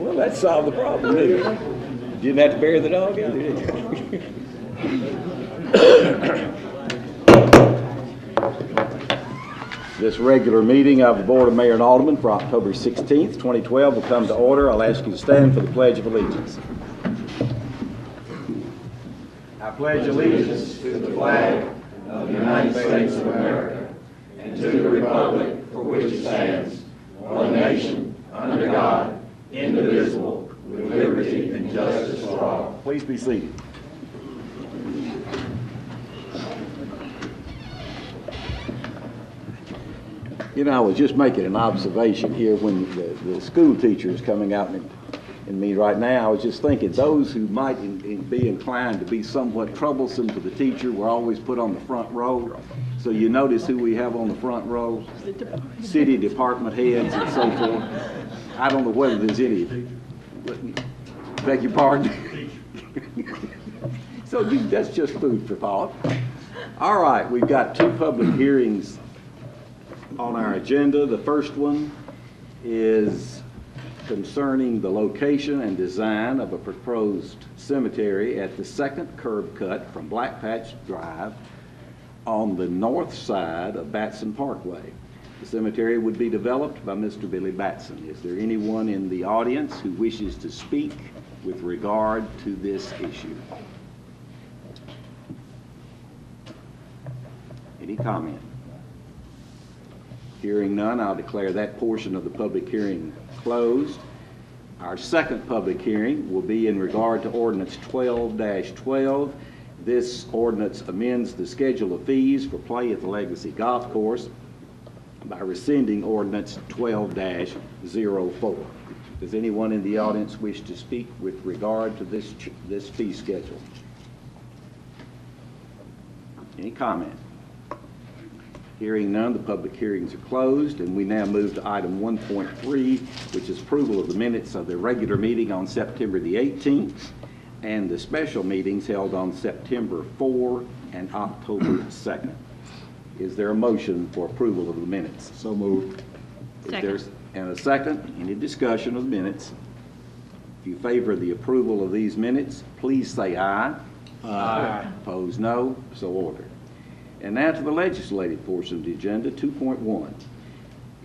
Well, that solved the problem, didn't it? Didn't have to bury the dog either, did you? This regular meeting of the Board of Mayor and Aldermen for October 16th, 2012 will come to order. I'll ask you to stand for the Pledge of Allegiance. I pledge allegiance to the flag of the United States of America and to the republic for which it stands, one nation, under God, indivisible, with liberty and justice for all. Please be seated. You know, I was just making an observation here when the school teacher is coming out and me right now. I was just thinking those who might be inclined to be somewhat troublesome to the teacher were always put on the front row. So you notice who we have on the front row? City department heads and so forth. I don't know whether there's any. Beg your pardon? So that's just food for thought. All right, we've got two public hearings on our agenda. The first one is concerning the location and design of a proposed cemetery at the second curb cut from Black Patch Drive on the north side of Batson Parkway. The cemetery would be developed by Mr. Billy Batson. Is there anyone in the audience who wishes to speak with regard to this issue? Any comment? Hearing none, I'll declare that portion of the public hearing closed. Our second public hearing will be in regard to Ordinance 12-12. This ordinance amends the schedule of fees for play at the Legacy Golf Course by rescinding Ordinance 12-04. Does anyone in the audience wish to speak with regard to this fee schedule? Any comment? Hearing none, the public hearings are closed, and we now move to item 1.3, which is approval of the minutes of the regular meeting on September the 18th and the special meetings held on September 4 and October 2nd. Is there a motion for approval of the minutes? So moved. And a second? Any discussion of the minutes? If you favor the approval of these minutes, please say aye. Aye. Opposed, no. So ordered. And now to the legislative portion of the agenda. 2.1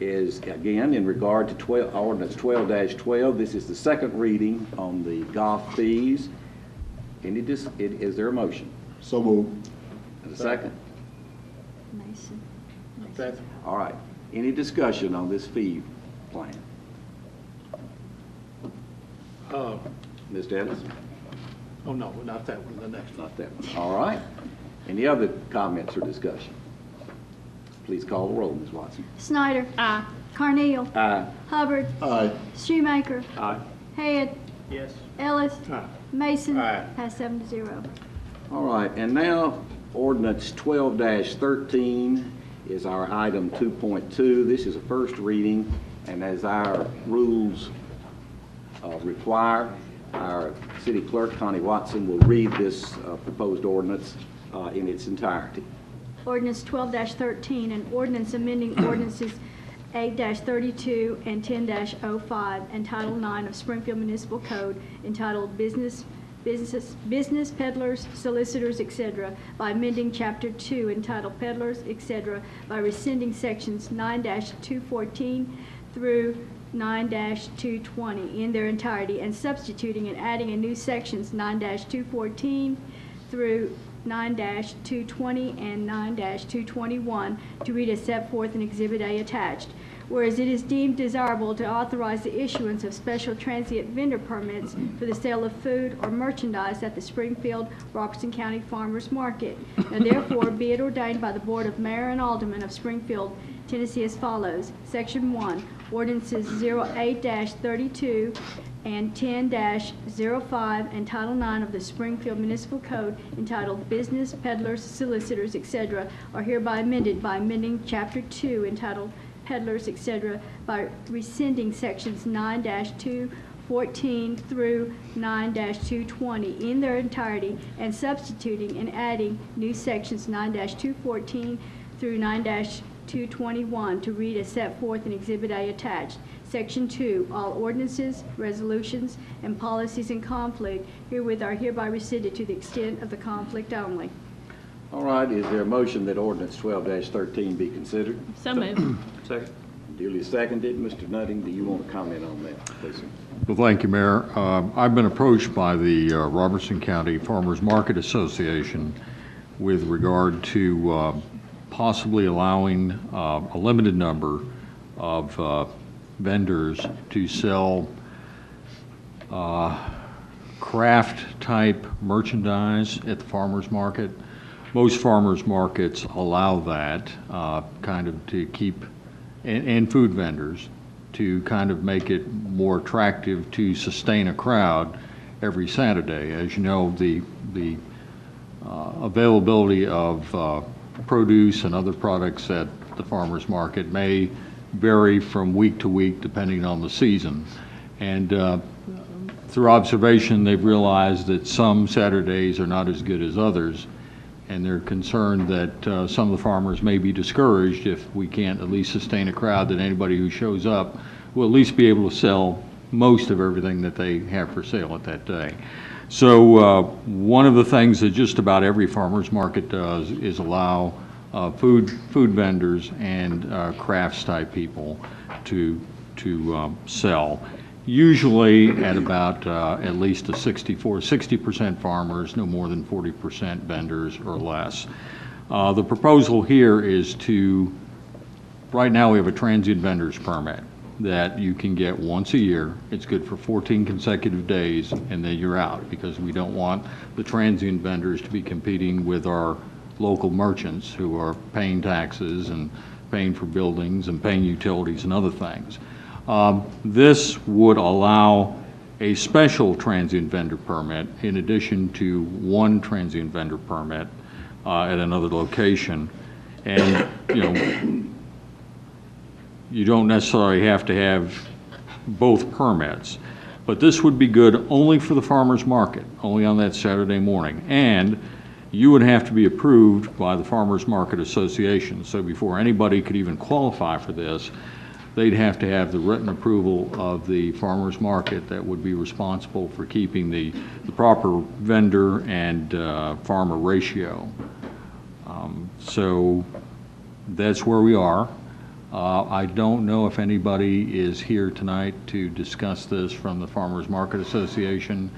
is, again, in regard to Ordinance 12-12. This is the second reading on the golf fees. Is there a motion? So moved. And a second? Mason. All right. Any discussion on this fee plan? Ms. Dennis? Oh, no, not that one, the next one. Not that one. All right. Any other comments or discussion? Please call the roll, Ms. Watson. Snyder. Aye. Carneal. Aye. Hubbard. Aye. Shoemaker. Aye. Head. Yes. Ellis. Aye. Mason. Aye. Pass 7-0. All right, and now Ordinance 12-13 is our item 2.2. This is a first reading, and as our rules require, our city clerk, Connie Watson, will read this proposed ordinance in its entirety. Ordinance 12-13, an ordinance amending ordinances 8-32 and 10-05 and Title 9 of Springfield Municipal Code entitled Business Peddlers, Solicitors, etc. by amending Chapter 2 entitled Peddlers, etc. by rescinding sections 9-214 through 9-220 in their entirety and substituting and adding a new sections 9-214 through 9-220 and 9-221 to read as set forth in Exhibit A attached. Whereas it is deemed desirable to authorize the issuance of special transient vendor permits for the sale of food or merchandise at the Springfield, Robertson County Farmers Market. Now therefore be it ordained by the Board of Mayor and Aldermen of Springfield, Tennessee as follows. Section 1, ordinances 08-32 and 10-05 and Title 9 of the Springfield Municipal Code entitled Business Peddlers, Solicitors, etc. are hereby amended by amending Chapter 2 entitled Peddlers, etc. by rescinding sections 9-214 through 9-220 in their entirety and substituting and adding new sections 9-214 through 9-220 221 to read as set forth in Exhibit A attached. Section 2, all ordinances, resolutions, and policies in conflict herewith are hereby rescinded to the extent of the conflict only. All right, is there a motion that ordinance 12-13 be considered? So moved. Second. Duly seconded. Mr. Nutting, do you want to comment on that, please? Well, thank you, Mayor. I've been approached by the Robertson County Farmers Market Association with regard to possibly allowing a limited number of vendors to sell craft-type merchandise at the farmers market. Most farmers markets allow that kind of to keep, and food vendors, to kind of make it more attractive to sustain a crowd every Saturday. As you know, the availability of produce and other products at the farmers market may vary from week to week depending on the season. And through observation, they've realized that some Saturdays are not as good as others, and they're concerned that some of the farmers may be discouraged if we can't at least sustain a crowd, that anybody who shows up will at least be able to sell most of everything that they have for sale at that day. So one of the things that just about every farmer's market does is allow food vendors and crafts type people to sell. Usually at about at least a 60% farmers, no more than 40% vendors or less. The proposal here is to, right now we have a transient vendors permit that you can get once a year. It's good for 14 consecutive days, and then you're out, because we don't want the transient vendors to be competing with our local merchants who are paying taxes and paying for buildings and paying utilities and other things. This would allow a special transient vendor permit in addition to one transient vendor permit at another location. And, you know, you don't necessarily have to have both permits, but this would be good only for the farmers market, only on that Saturday morning. And you would have to be approved by the Farmers Market Association. So before anybody could even qualify for this, they'd have to have the written approval of the farmers market that would be responsible for keeping the proper vendor and farmer ratio. So that's where we are. I don't know if anybody is here tonight to discuss this from the Farmers Market Association.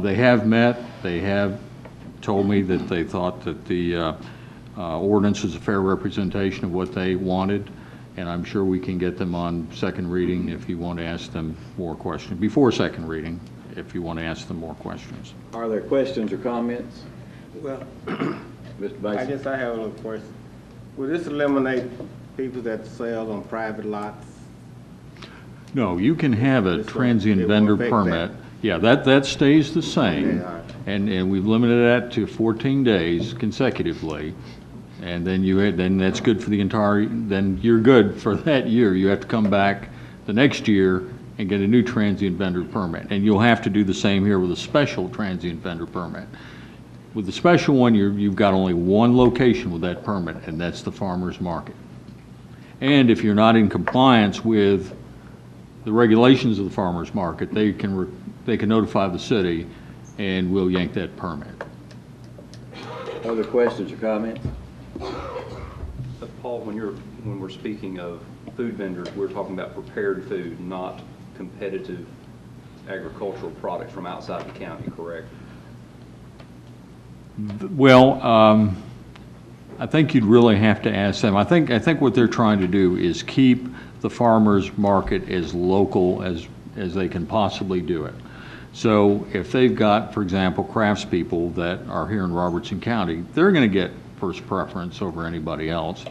They have met. They have told me that they thought that the ordinance was a fair representation of what they wanted, and I'm sure we can get them on second reading if you want to ask them more questions, before second reading, if you want to ask them more questions. Are there questions or comments? Well, Mr. I Basin? guess I have a little question. Will this eliminate people that sell on private lots? No, you can have a This will- transient it will vendor affect permit. that. Yeah, that stays the same. Okay, all right. And we've limited that to 14 days consecutively. And then then that's good for the entire, then you're good for that year. You have to come back the next year and get a new transient vendor permit. And you'll have to do the same here with a special transient vendor permit. With the special one, you've got only one location with that permit, and that's the farmer's market. And if you're not in compliance with the regulations of the farmer's market, they can notify the city, and we'll yank that permit. Other questions or comments? Paul, when we're speaking of food vendors, we're talking about prepared food, not competitive agricultural products from outside the county, correct? Well, I think you'd really have to ask them. I think what they're trying to do is keep the farmers market as local as they can possibly do it. So if they've got, for example, craftspeople that are here in Robertson County, they're going to get first preference over anybody else.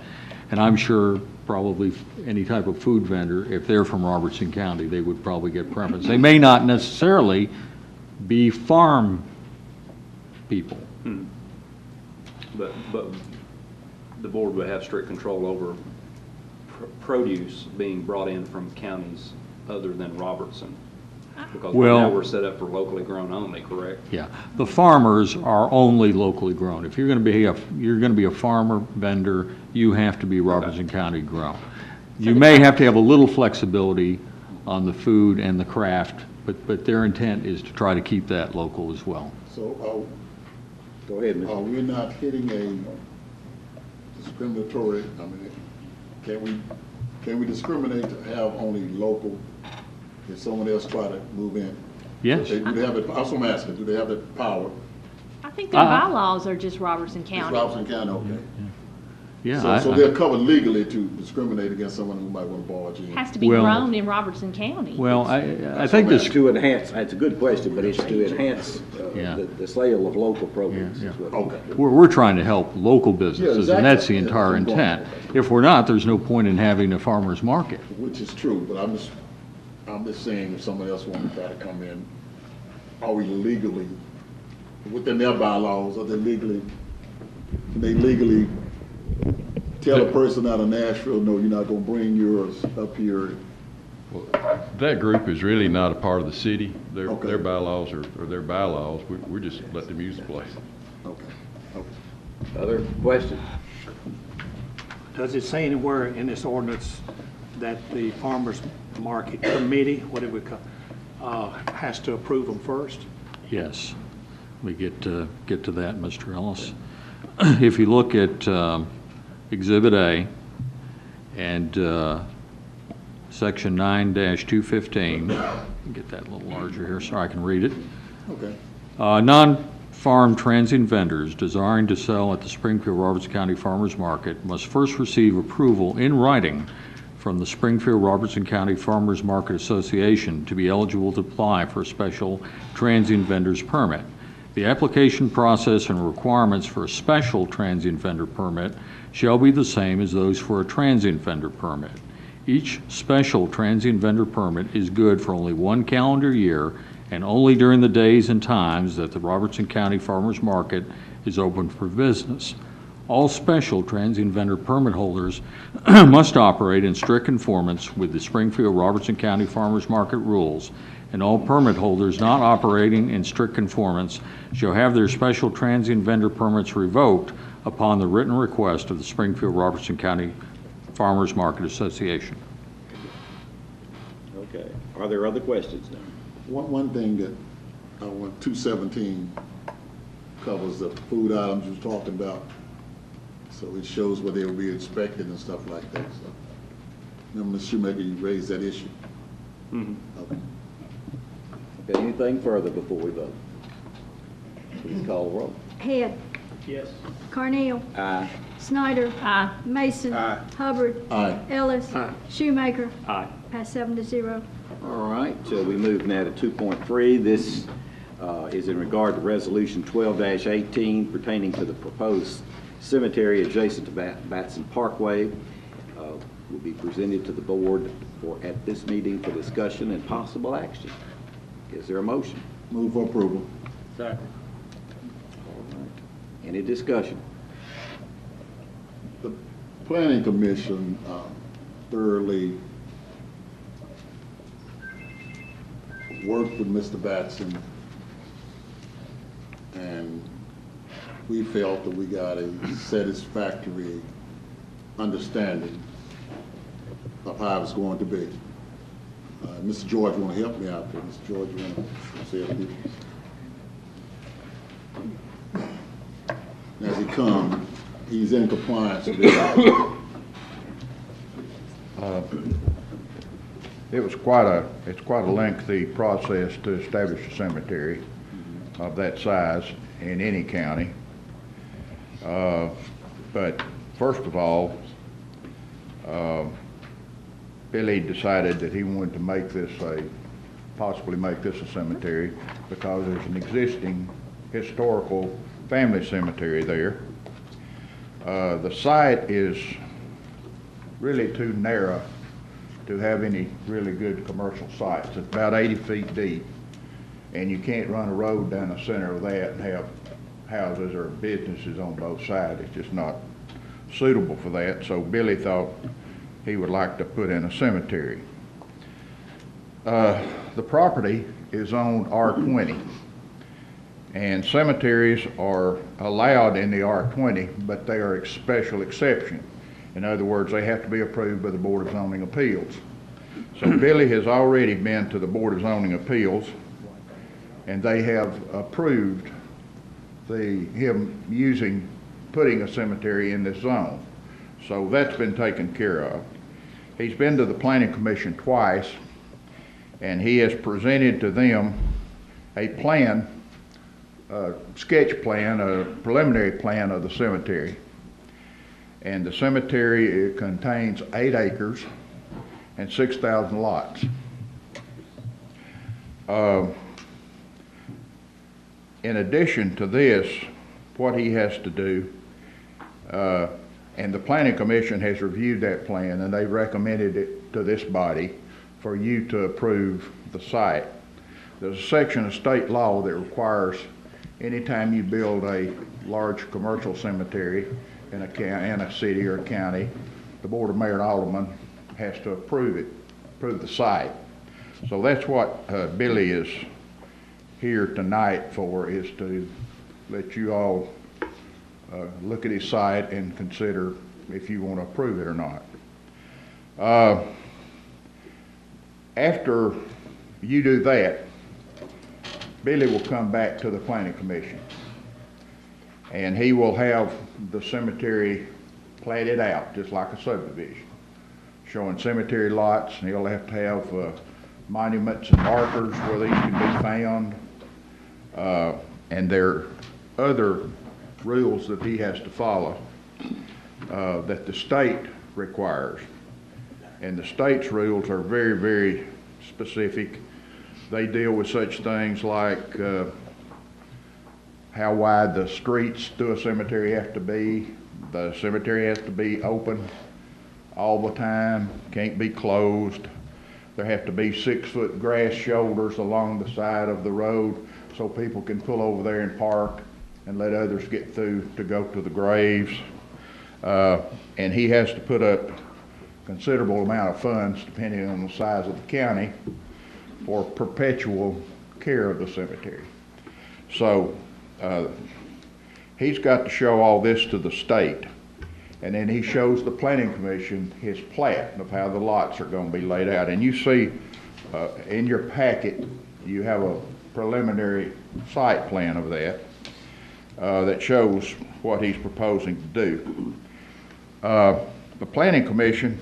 And I'm sure probably any type of food vendor, if they're from Robertson County, they would probably get preference. They may not necessarily be farm people. But the board would have strict control over produce being brought in from counties other than Robertson. Because Well- now we're set up for locally grown only, correct? Yeah, the farmers are only locally grown. If you're going to be a farmer vendor, you have to be Robertson County grown. You may have to have a little flexibility on the food and the craft, but their intent is to try to keep that local as well. So Go ahead, Mr. we're not hitting a discriminatory, I mean, can we discriminate to have only local if someone else try to move in? Yes. Do they have it, that's what I'm asking, do they have the power? I think their bylaws are just Robertson It's County. Robertson County, okay. Yeah, So they're covered legally to discriminate against someone who might want to barge in? Has to be Well- grown in Robertson County. well, I think this, To enhance, that's a good question, but it's to enhance Yeah. the sale of local produce. Yeah, is what- Okay. we're trying to help local businesses, and that's the exactly. entire Yeah, I'm going intent. with If we're not, there's no point in having a farmer's market. Which is true, but I'm just saying if someone else wanted to try to come in, are we legally, within their bylaws, are they legally tell a person out of Nashville, no, you're not gonna bring yours up here? That group is really not a part of the city. Okay. Their bylaws are their bylaws. We're just letting them use the place. Okay. Other questions? Does it say anywhere in this ordinance that the farmer's market committee, whatever we call, has to approve them first? Yes, we get to that, Mr. Ellis. If you look at Exhibit A and Section 9-215, get that a little larger here so I can read it. Okay. Non-farm transient vendors desiring to sell at the Springfield Robertson County Farmers Market must first receive approval in writing from the Springfield Robertson County Farmers Market Association to be eligible to apply for a special transient vendor's permit. The application process and requirements for a special transient vendor permit shall be the same as those for a transient vendor permit. Each special transient vendor permit is good for only 1 calendar year and only during the days and times that the Robertson County Farmers Market is open for business. All special transient vendor permit holders must operate in strict conformance with the Springfield Robertson County Farmers Market rules, and all permit holders not operating in strict conformance shall have their special transient vendor permits revoked upon the written request of the Springfield Robertson County Farmers Market Association. Okay. Are there other questions now? One thing that I want, 217 covers the food items you were talking about. So it shows where they will be inspected and stuff like that, so. Remember, Mr. Shoemaker, you raised that issue? Okay. Okay, anything further before we vote? Please call the roll. Head. Yes. Carnell. Aye. Snyder. Aye. Mason. Hubbard. Aye. Ellis. Aye. Shoemaker. Aye. Pass 7-0. All right, so we move now to 2.3. This is in regard to Resolution 12-18 pertaining to the proposed cemetery adjacent to Batson Parkway. Will be presented to the board at this meeting for discussion and possible action. Is there a motion? Move for approval. Second. All right. Any discussion? The Planning Commission thoroughly worked with Mr. Batson, and we felt that we got a satisfactory understanding of how it's going to be. Mr. George, want to help me out there? Mr. George, you want to say a few? As he comes, he's in compliance with it. It's quite a lengthy process to establish a cemetery of that size in any county. But first of all, Billy decided that he wanted to possibly make this a cemetery because there's an existing historical family cemetery there. The site is really too narrow to have any really good commercial sites. It's about 80 feet deep, and you can't run a road down the center of that and have houses or businesses on both sides. It's just not suitable for that. So Billy thought he would like to put in a cemetery. The property is on R20, and cemeteries are allowed in the R20, but they are a special exception. In other words, they have to be approved by the Board of Zoning Appeals. So Billy has already been to the Board of Zoning Appeals, and they have approved him putting a cemetery in this zone. So that's been taken care of. He's been to the Planning Commission twice, and he has presented to them a plan, a sketch plan, a preliminary plan of the cemetery. And the cemetery contains 8 acres and 6,000 lots. In addition to this, what he has to do, and the Planning Commission has reviewed that plan, and they recommended it to this body for you to approve the site. There's a section of state law that requires anytime you build a large commercial cemetery in a city or a county, the Board of Mayor and Aldermen has to approve the site. So that's what Billy is here tonight for, is to let you all look at his site and consider if you want to approve it or not. After you do that, Billy will come back to the Planning Commission, and he will have the cemetery platted out just like a subdivision, showing cemetery lots, and he'll have to have monuments and markers where these can be found, and there are other rules that he has to follow that the state requires. And the state's rules are very, very specific. They deal with such things like how wide the streets through a cemetery have to be. The cemetery has to be open all the time, can't be closed. There have to be 6-foot grass shoulders along the side of the road so people can pull over there and park and let others get through to go to the graves. And he has to put up considerable amount of funds, depending on the size of the county, for perpetual care of the cemetery. So he's got to show all this to the state, and then he shows the Planning Commission his plat of how the lots are going to be laid out. And you see in your packet, you have a preliminary site plan of that that shows what he's proposing to do. The Planning Commission,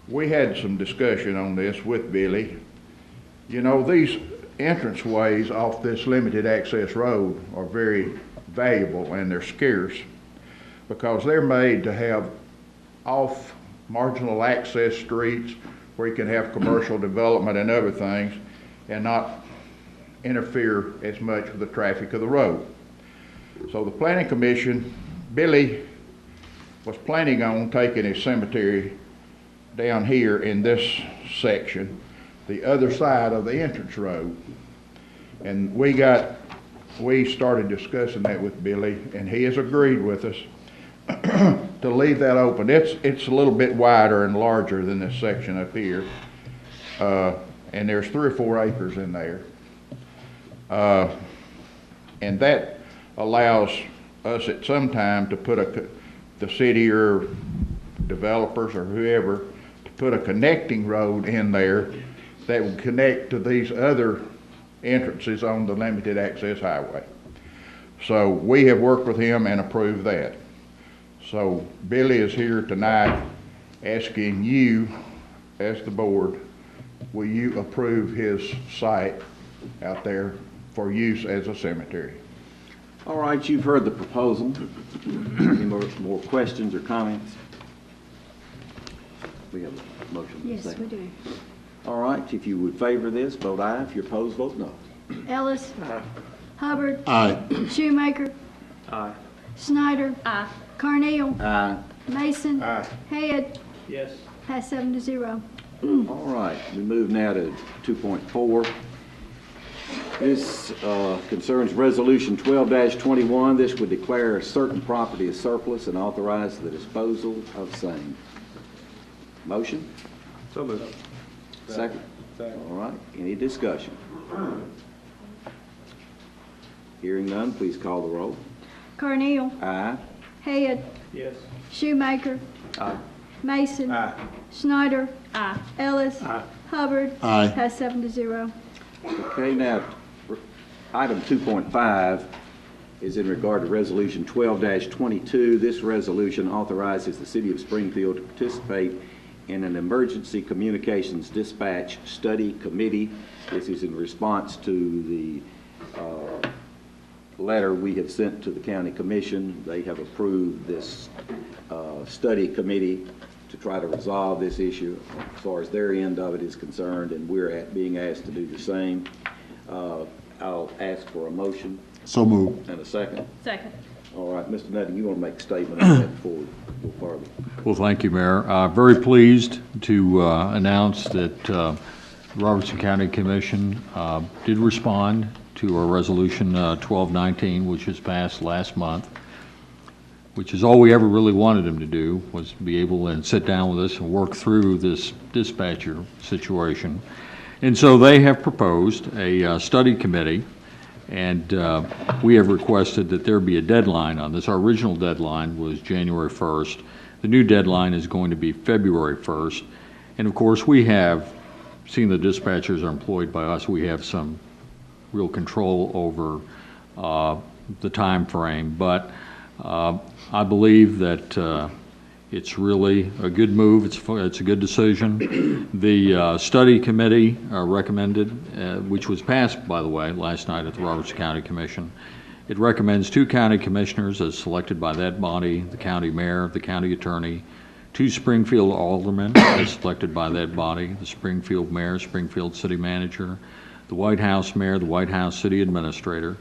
we had some discussion on this with Billy. You know, these entranceways off this limited access road are very valuable, and they're scarce because they're made to have off marginal access streets where you can have commercial development and other things and not interfere as much with the traffic of the road. So the Planning Commission, Billy was planning on taking his cemetery down here in this section, the other side of the entrance road. And we started discussing that with Billy, and he has agreed with us to leave that open. It's a little bit wider and larger than this section up here, and there's 3 or 4 acres in there. And that allows us at some time to put the city or developers or whoever to put a connecting road in there that would connect to these other entrances on the limited access highway. So we have worked with him and approved that. So Billy is here tonight asking you, as the board, will you approve his site out there for use as a cemetery? All right, you've heard the proposal. Any more questions or comments? We have a motion. Yes, we do. All right, if you would favor this, vote aye. If you're opposed, vote no. Ellis. Hubbard. Aye. Shoemaker. Aye. Snyder. Aye. Carnell. Aye. Mason. Aye. Head. Yes. Pass 7-0. All right, we move now to 2.4. This concerns Resolution 12-21. This would declare a certain property as surplus and authorize the disposal of same. Motion? So moved. Second? All right, any discussion? Hearing none, please call the roll. Carnell. Aye. Head. Yes. Shoemaker. Mason. Aye. Schneider. Aye. Ellis. Aye. Hubbard. Aye. Pass 7-0. Okay, now, item 2.5 is in regard to Resolution 12-22. This resolution authorizes the City of Springfield to participate in an Emergency Communications Dispatch Study Committee. This is in response to the letter we have sent to the County Commission. They have approved this study committee to try to resolve this issue as far as their end of it is concerned, and we're being asked to do the same. I'll ask for a motion. So moved. And a second. Second. All right, Mr. Nutting, you want to make a statement on that before we go further? Well, thank you, Mayor. Very pleased to announce that the Robertson County Commission did respond to our Resolution 1219, which was passed last month, which is all we ever really wanted them to do, was to be able to sit down with us and work through this dispatcher situation. And so they have proposed a study committee, and we have requested that there be a deadline on this. Our original deadline was January 1st. The new deadline is going to be February 1st. And of course, we have seen the dispatchers are employed by us. We have some real control over the time frame. But I believe that it's really a good move. It's a good decision. The study committee recommended, which was passed, by the way, last night at the Robertson County Commission. It recommends 2 county commissioners as selected by that body, the county mayor, the county attorney, 2 Springfield aldermen as selected by that body, the Springfield mayor, Springfield city manager, the White House mayor, the White House city administrator,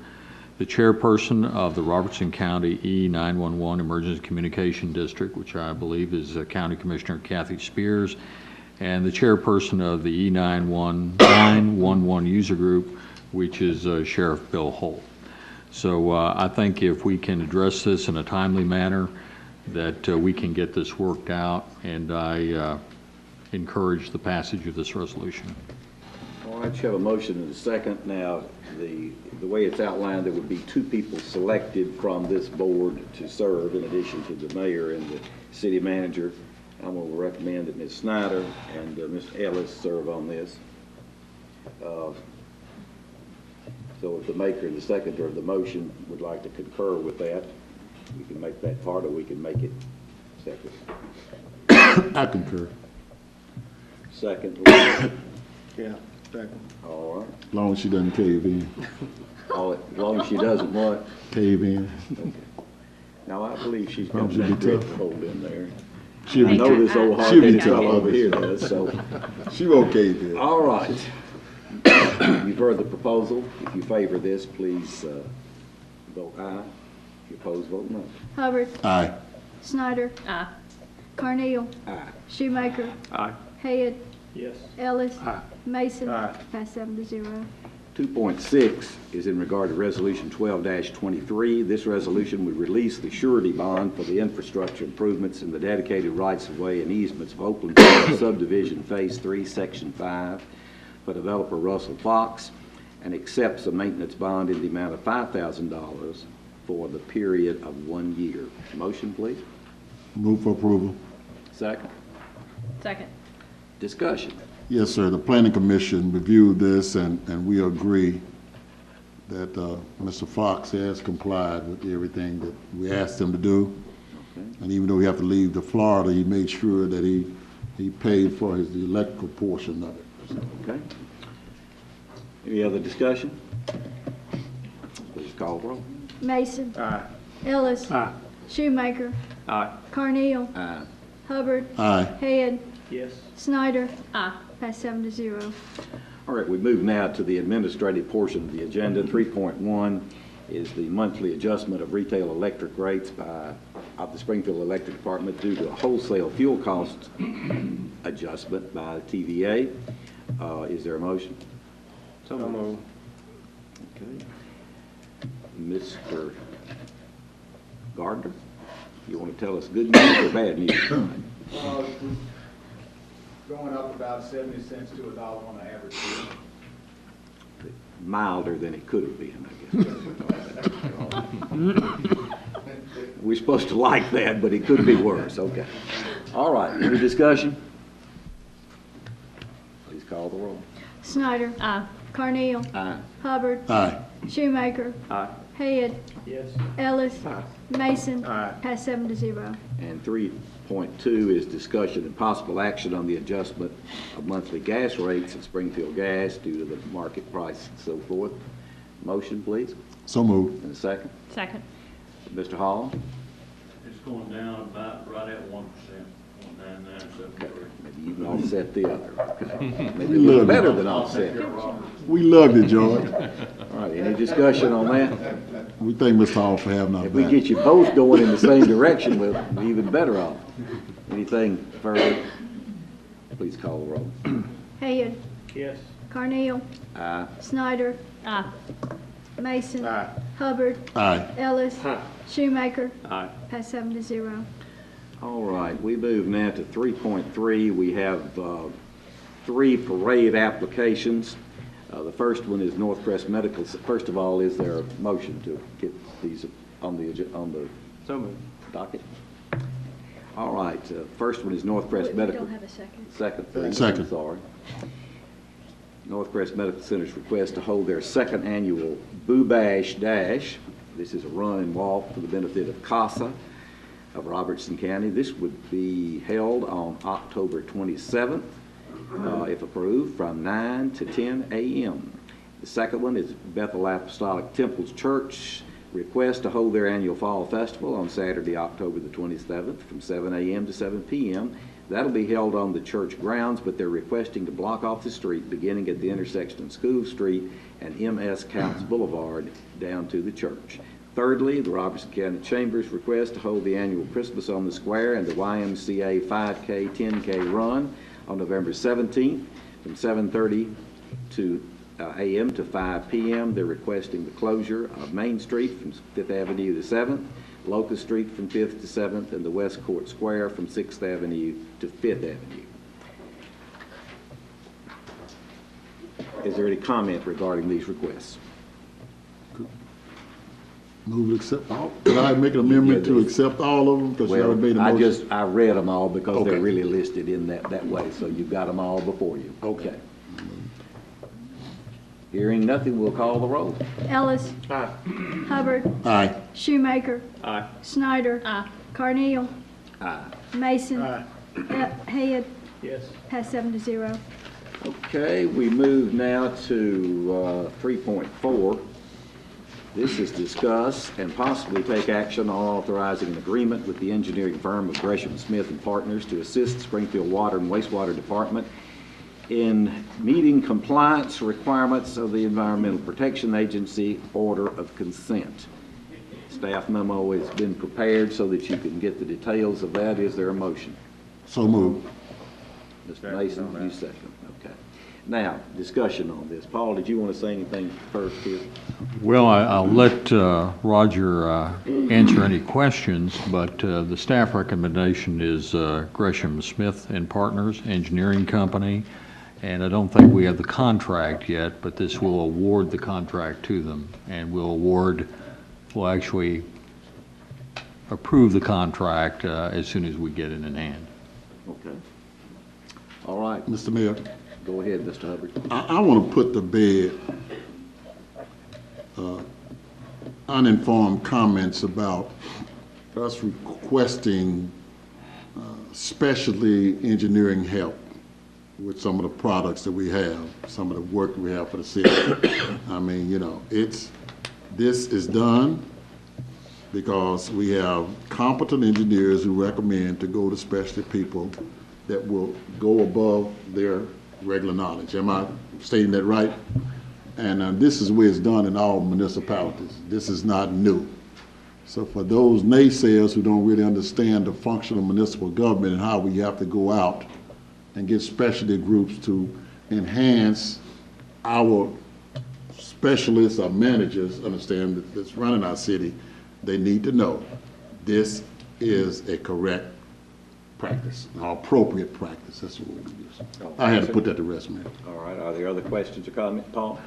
the chairperson of the Robertson County E911 Emergency Communication District, which I believe is County Commissioner Kathy Spears, and the chairperson of the E911 user group, which is Sheriff Bill Holt. So I think if we can address this in a timely manner, that we can get this worked out, and I encourage the passage of this resolution. All right, you have a motion and a second. Now, the way it's outlined, there would be 2 people selected from this board to serve in addition to the mayor and the city manager. I'm going to recommend that Ms. Snyder and Mr. Ellis serve on this. So if the maker and the seconder of the motion would like to concur with that, we can make that part, or we can make it separate. I concur. Second. Yeah, second. All right. As long as she doesn't cave in. As long as she doesn't what? Cave in. Okay. Now, I believe she's Long got as you that be tough. big hold in there. She'll I be, know this old She'll be hard-headed fellow tough. over here does, so. she won't cave in. All right. You've heard the proposal. If you favor this, please vote aye. If you oppose, vote no. Hubbard. Aye. Snyder. Aye. Carnell. Aye. Shoemaker. Aye. Head. Yes. Ellis. Aye. Mason. Aye. Pass 7-0. 2.6 is in regard to Resolution 12-23. This resolution would release the surety bond for the infrastructure improvements in the dedicated rights-of-way and easements of Oakland Subdivision Phase 3, Section 5 for developer Russell Fox, and accepts a maintenance bond in the amount of $5,000 for the period of 1 year. Motion, please. Move for approval. Second. Second. Discussion. Yes, sir. The planning commission reviewed this, and we agree that Mr. Fox has complied with everything that we asked him to do. Okay. And even though he have to leave to Florida, he made sure that he paid for the electrical portion of it. Okay. Any other discussion? Please call the roll. Mason. Aye. Ellis. Aye. Shoemaker. Aye. Carnell. Aye. Hubbard. Aye. Head. Yes. Snyder. Aye. Pass 7-0. All right, we move now to the administrative portion of the agenda. 3.1 is the monthly adjustment of retail electric rates of the Springfield Electric Department due to a wholesale fuel cost adjustment by TVA. Is there a motion? So moved. Okay. Mr. Gardner, you want to tell us good news or bad news tonight? Going up about 70 cents to $1 on the average. Milder than it could have been, I guess. We're supposed to like that, but it could be worse. Okay. All right. Any discussion? Please call the roll. Snyder. Aye. Carneal. Aye. Hubbard. Aye. Shoemaker. Aye. Head. Yes. Ellis. Aye. Mason. Aye. Pass 7-0. And 3.2 is discussion and possible action on the adjustment of monthly gas rates at Springfield Gas due to the market price and so forth. Motion, please. So moved. And a second. Second. Mr. Hall? It's going down about right at 1%, 1.9973. Maybe you can offset the other. Okay. Maybe a little better than offset. We loved it, George. All right, any discussion on that? We thank Mr. Hall for having our If we back. get you both going in the same direction, we'll be even better off. Anything further? Please call the roll. Head. Yes. Carneal. Aye. Snyder. Aye. Mason. Aye. Hubbard. Aye. Ellis. Shoemaker. Aye. Pass 7-0. All right, we move now to 3.3. We have 3 parade applications. The first one is Northcrest Medical. First of all, is there a motion to get these on the So moved. docket? All right, first one is Northcrest We Medical. don't have a second. Second, please. Second. Sorry. Northcrest Medical Center's request to hold their second annual Boo Bash Dash. This is a run and walk for the benefit of CASA of Robertson County. This would be held on October 27th, if approved, from 9 to 10 a.m. The second one is Bethel Apostolic Temple's Church request to hold their annual Fall Festival on Saturday, October the 27th, from 7 a.m. to 7 p.m. That'll be held on the church grounds, but they're requesting to block off the street beginning at the intersection of School Street and M.S. Counts Boulevard down to the church. Thirdly, the Robertson County Chamber's request to hold the annual Christmas on the Square and the YMCA 5K, 10K run on November 17th from 7:30 a.m. to 5 p.m. They're requesting the closure of Main Street from 5th Avenue to 7th, Locust Street from 5th to 7th, and the West Court Square from 6th Avenue to 5th Avenue. Is there any comment regarding these requests? Move to accept all. Could I make an amendment to accept all of them? Because you already made a motion. I read them all because Okay. they're really listed in that way, so you've got them all before you. Okay. Hearing nothing, we'll call the roll. Ellis. Aye. Hubbard. Aye. Shoemaker. Aye. Snyder. Aye. Carneal. Aye. Mason. Aye. Head. Yes. Pass 7-0. Okay, we move now to 3.4. This is discuss and possibly take action on authorizing an agreement with the engineering firm of Gresham Smith and Partners to assist the Springfield Water and Wastewater Department in meeting compliance requirements of the Environmental Protection Agency Order of Consent. Staff memo has been prepared so that you can get the details of that. Is there a motion? So moved. Mr. Mason, you second. Okay. Now, discussion on this. Paul, did you want to say anything first here? Well, I'll let Roger answer any questions, but the staff recommendation is Gresham Smith and Partners Engineering Company, and I don't think we have the contract yet, but this will award the contract to them, and we'll actually approve the contract as soon as we get it in hand. Okay. All right. Mr. Mayor, Go ahead, Mr. Hubbard. I want to put to bed uninformed comments about us requesting specialty engineering help with some of the products that we have, some of the work we have for the city. I mean, you know, this is done because we have competent engineers who recommend to go to specialty people that will go above their regular knowledge. Am I stating that right? And this is the way it's done in all municipalities. This is not new. So for those naysayers who don't really understand the function of municipal government and how we have to go out and get specialty groups to enhance our specialists or managers, understand that's running our city, they need to know this is a correct practice, appropriate practice, that's the word we use. I had to put that to rest, man. All right, are there other questions or comments, Paul?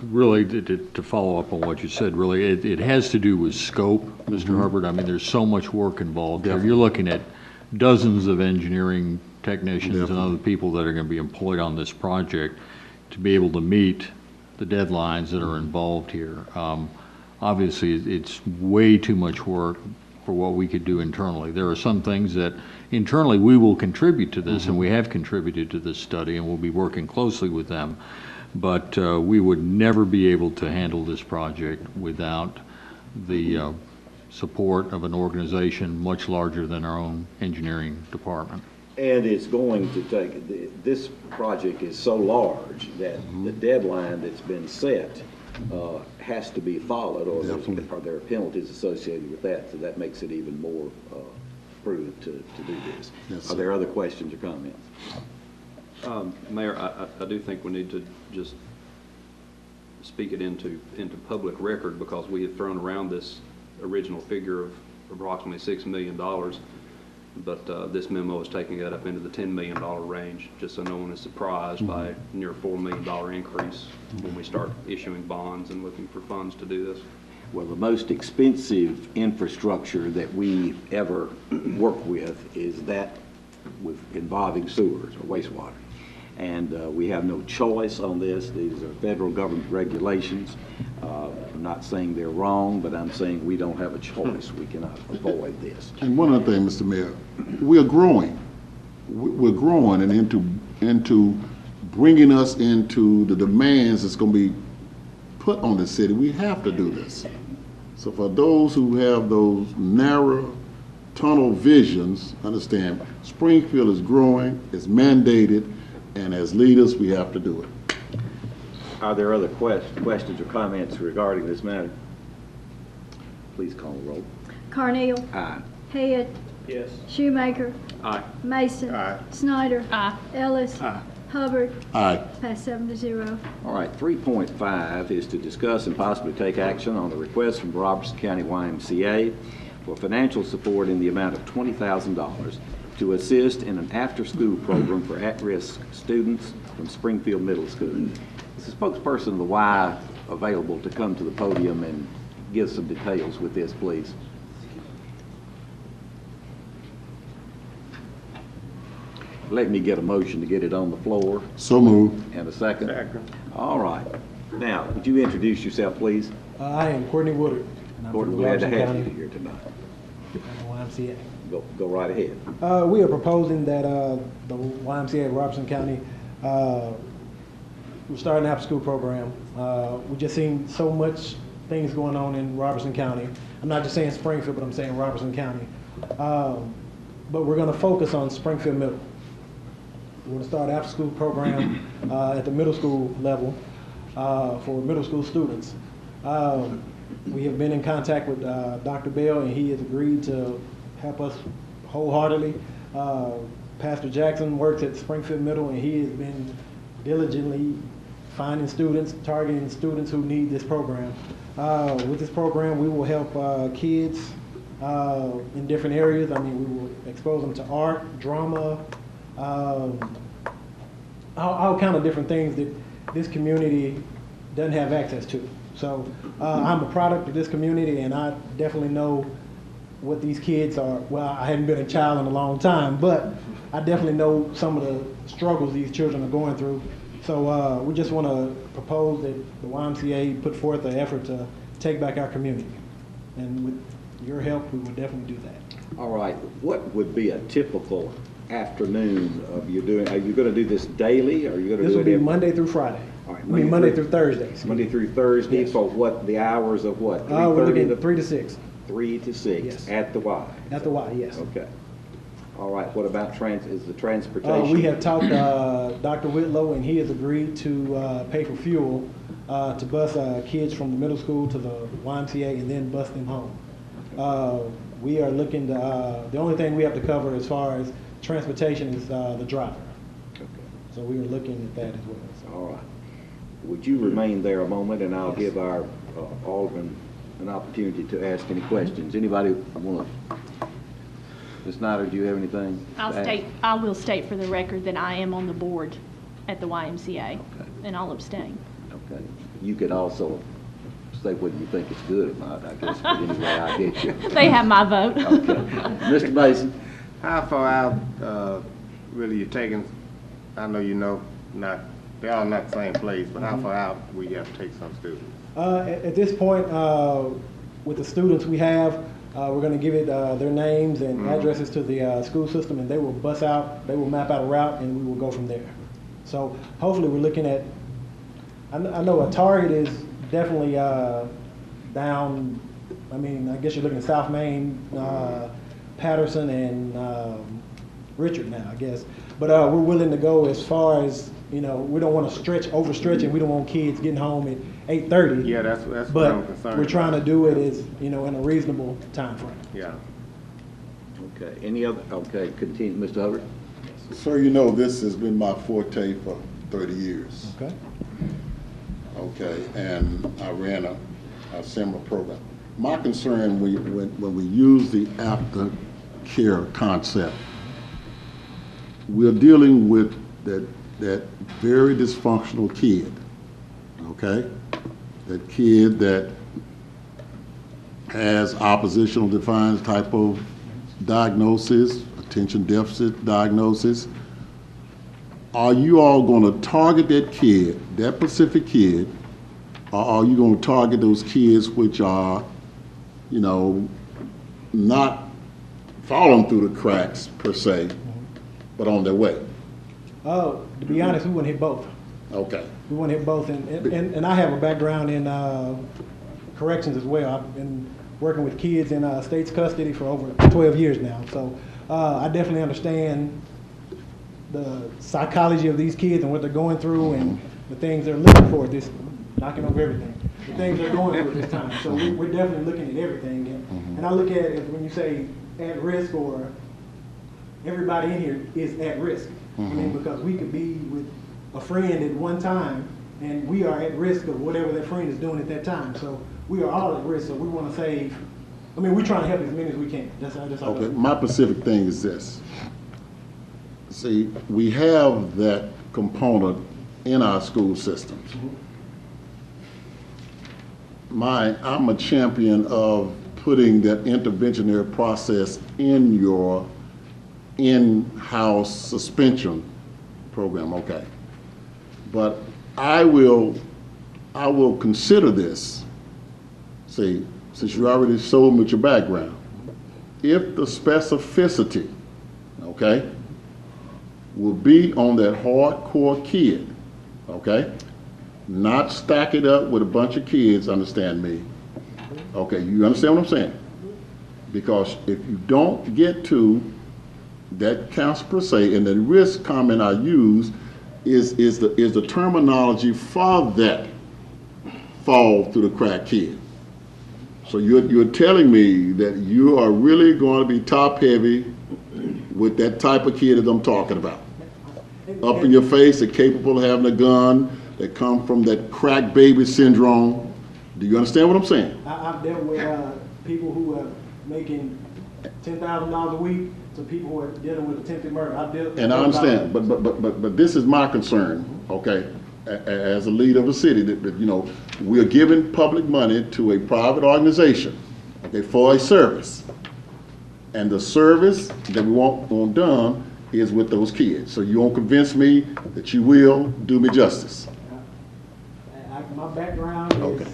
Really, to follow up on what you said, really, it has to do with scope, Mr. Hubbard. I mean, there's so much work involved here. You're looking at dozens of engineering technicians and other people that are going to be employed on this project to be able to meet the deadlines that are involved here. Obviously, it's way too much work for what we could do internally. There are some things that internally we will contribute to this, and we have contributed to this study, and we'll be working closely with them. But we would never be able to handle this project without the support of an organization much larger than our own engineering department. And it's going to take, this project is so large that the deadline that's been set has to be followed, or there are penalties associated with that, so that makes it even more prudent to do this. Yes, are there other questions or comments? Mayor, I do think we need to just speak it into public record, because we have thrown around this original figure of approximately $6 million, but this memo is taking that up into the $10 million range, just so no one is surprised by a near $4 million increase when we start issuing bonds and looking for funds to do this. Well, the most expensive infrastructure that we ever work with is that involving sewers or wastewater. And we have no choice on this. These are federal government regulations. I'm not saying they're wrong, but I'm saying we don't have a choice. We cannot avoid this. And one other thing, Mr. Mayor, we're growing. We're growing and into bringing us into the demands that's going to be put on the city. We have to do this. So for those who have those narrow tunnel visions, understand Springfield is growing, it's mandated, and as leaders, we have to do it. Are there other questions or comments regarding this matter? Please call the roll. Carneal. Aye. Head. Yes. Shoemaker. Aye. Mason. Aye. Snyder. Aye. Ellis. Aye. Hubbard. Aye. Passed 7-0. All right, 3.5 is to discuss and possibly take action on a request from Robertson County YMCA for financial support in the amount of $20,000 to assist in an after-school program for at-risk students from Springfield Middle School. Is the spokesperson of the Y available to come to the podium and give some details with this, please? Let me get a motion to get it on the floor. So moved. And a second? Second. All right. Now, would you introduce yourself, please? I am Courtney Woodard. And I'm Gordon, from glad to Robertson have you County. here tonight. I'm the YMCA. Go right ahead. We are proposing that the YMCA of Robertson County, we're starting an after-school program. We've just seen so much things going on in Robertson County. I'm not just saying Springfield, but I'm saying Robertson County. But we're going to focus on Springfield Middle. We're going to start an after-school program at the middle school level for middle school students. We have been in contact with Dr. Bell, and he has agreed to help us wholeheartedly. Pastor Jackson works at Springfield Middle, and he has been diligently finding students, targeting students who need this program. With this program, we will help kids in different areas. I mean, we will expose them to art, drama, all kind of different things that this community doesn't have access to. So I'm a product of this community, and I definitely know what these kids are. Well, I hadn't been a child in a long time, but I definitely know some of the struggles these children are going through. So we just want to propose that the YMCA put forth an effort to take back our community. And with your help, we will definitely do that. All right. What would be a typical afternoon of you doing? Are you going to do this daily, or are you going to This do will it be every- Monday through Friday. All right, I mean, Monday through Thursday. excuse me. Monday through Thursday, Yes. for what, the hours of what? We're 3:30 looking to at 3 to 6 3 to 6 Yes. at the Y. at the Y, yes. Okay. All right. What about is the transportation? We have talked to Dr. Whitlow, and he has agreed to pay for fuel to bus kids from the middle school to the YMCA and then bus them home. We are looking to, the only thing we have to cover as far as transportation is the driver. Okay. So we are looking at that as well. So. All right. Would you remain there a moment, and I'll give our alderman an opportunity to ask any questions. Anybody want to? Ms. Snyder, do you have anything? I will state for the record that I am on the board at the YMCA, and I'll abstain. Okay. You could also say whether you think it's good or not, I guess, but anyway, I get you. They have my vote. Okay. Mr. Mason? How far out, really you're taking, I know you know, they're all not the same place, but how far out we have to take some students? At this point, with the students we have, we're going to give it their names and addresses to the school system, and they will bus out, they will map out a route, and we will go from there. So hopefully we're looking at, I know a target is definitely down, I mean, I guess you're looking at South Main, Patterson, and Richard now, I guess. But we're willing to go as far as, we don't want to overstretch, and we don't want kids getting home at 8:30. Yeah, that's what I'm But concerned we're trying to about. do it as, in a reasonable time frame. Yeah. Okay. Any other? Okay, continue. Mr. Hubbard? Sir, this has been my forte for 30 years. Okay. Okay, and I ran a similar program. My concern when we use the aftercare concept, we're dealing with that very dysfunctional kid, okay? That kid that has oppositional defiance type of diagnosis, attention deficit diagnosis. Are you all going to target that kid, that specific kid, or are you going to target those kids which are, not falling through the cracks per se, but on their way? To be honest, we want to hit both. Okay. We want to hit both, and I have a background in corrections as well. I've been working with kids in state's custody for over 12 years now, so I definitely understand the psychology of these kids and what they're going through and the things they're looking for. This knocking over everything, the things they're going through at this time. So we're definitely looking at everything, and I look at it as when you say at risk, or everybody in here is at risk. I mean, because we could be with a friend at one time, and we are at risk of whatever that friend is doing at that time. So we are all at risk. So we want to save. I mean, we're trying to help as many as we can. That's all. Okay. My specific thing is this. See, we have that component in our school systems. I'm a champion of putting that interventionary process in your in-house suspension program, okay. But I will consider this, see, since you already showed me with your background, if the specificity, okay, will be on that hardcore kid, okay? Not stack it up with a bunch of kids, understand me. Okay, you understand what I'm saying? Because if you don't get to that counts per se, and the risk comment I use is the terminology for that fall through the crack kid. So you're telling me that you are really going to be top heavy with that type of kid that I'm talking about. Up in your face, they're capable of having a gun, they come from that crack baby syndrome. Do you understand what I'm saying? I've dealt with people who are making $10,000 a week to people who are dealing with attempted murder. And I understand, but this is my concern, okay, as a leader of a city, that we're giving public money to a private organization, okay, for a service. And the service that we want done is with those kids. So you won't convince me that you will do me justice. My background is,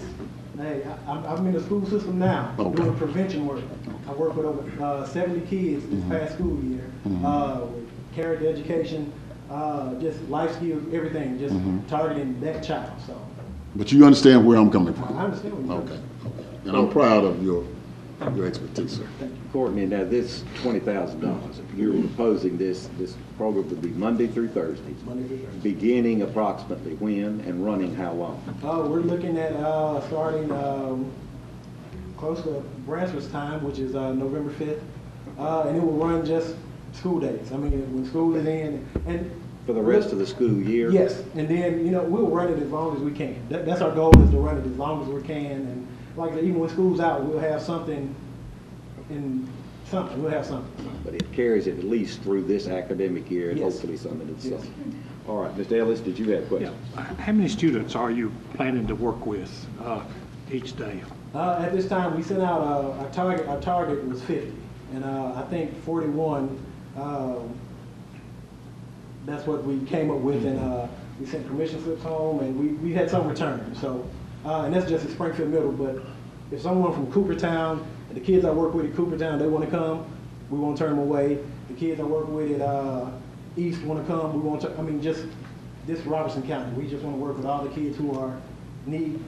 hey, I'm in the school system now, doing prevention work. I work with over 70 kids this past school year, with character education, just life skills, everything, just targeting that child. So. But you understand where I'm coming from? I understand where you're coming from. Okay. And I'm proud of your expertise, sir. Courtney, now this $20,000, if you're proposing this program would be Monday through Thursday. Beginning approximately when and running how long? We're looking at starting close to Bransford's time, which is November 5th, and it will run just school days. I mean, when school is in, and for the rest of the school year? Yes, and then we'll run it as long as we can. That's our goal, is to run it as long as we can. And like I said, even when school's out, we'll have something in Something, we'll have something. But it carries it at least through this academic year and Yes. hopefully some into the Yes. summer. All right, Mr. Ellis, did you have a Yeah. question? How many students are you planning to work with each day? At this time, we sent out, our target was 50, and I think 41, that's what we came up with, and we sent permission slips home, and we had some return, so, and that's just at Springfield Middle, but if someone from Coopertown, the kids I work with at Coopertown, they want to come, we won't turn them away. The kids I work with at East want to come, we won't, just this Robertson County, we just want to work with all the kids who need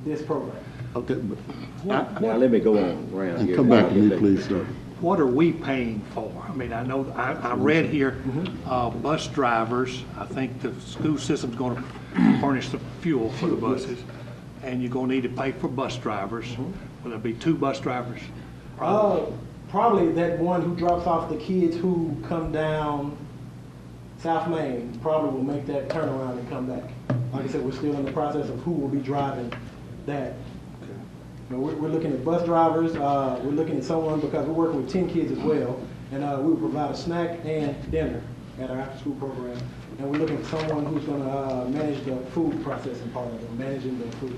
this program. Okay, but Now, let me go on around and here. come back to me, please, sir. What are we paying for? I mean, I know, I read here, bus drivers, I think the school system's going to furnish the fuel for the buses, and you're going to need to pay for bus drivers. Will there be 2 bus drivers? Probably that one who drops off the kids who come down South Main probably will make that turnaround and come back. Like I said, we're still in the process of who will be driving that. You know, we're looking at bus drivers, we're looking at someone, because we're working with 10 kids as well, and we will provide a snack and dinner at our after-school program. And we're looking for someone who's going to manage the food processing part of it, managing the food.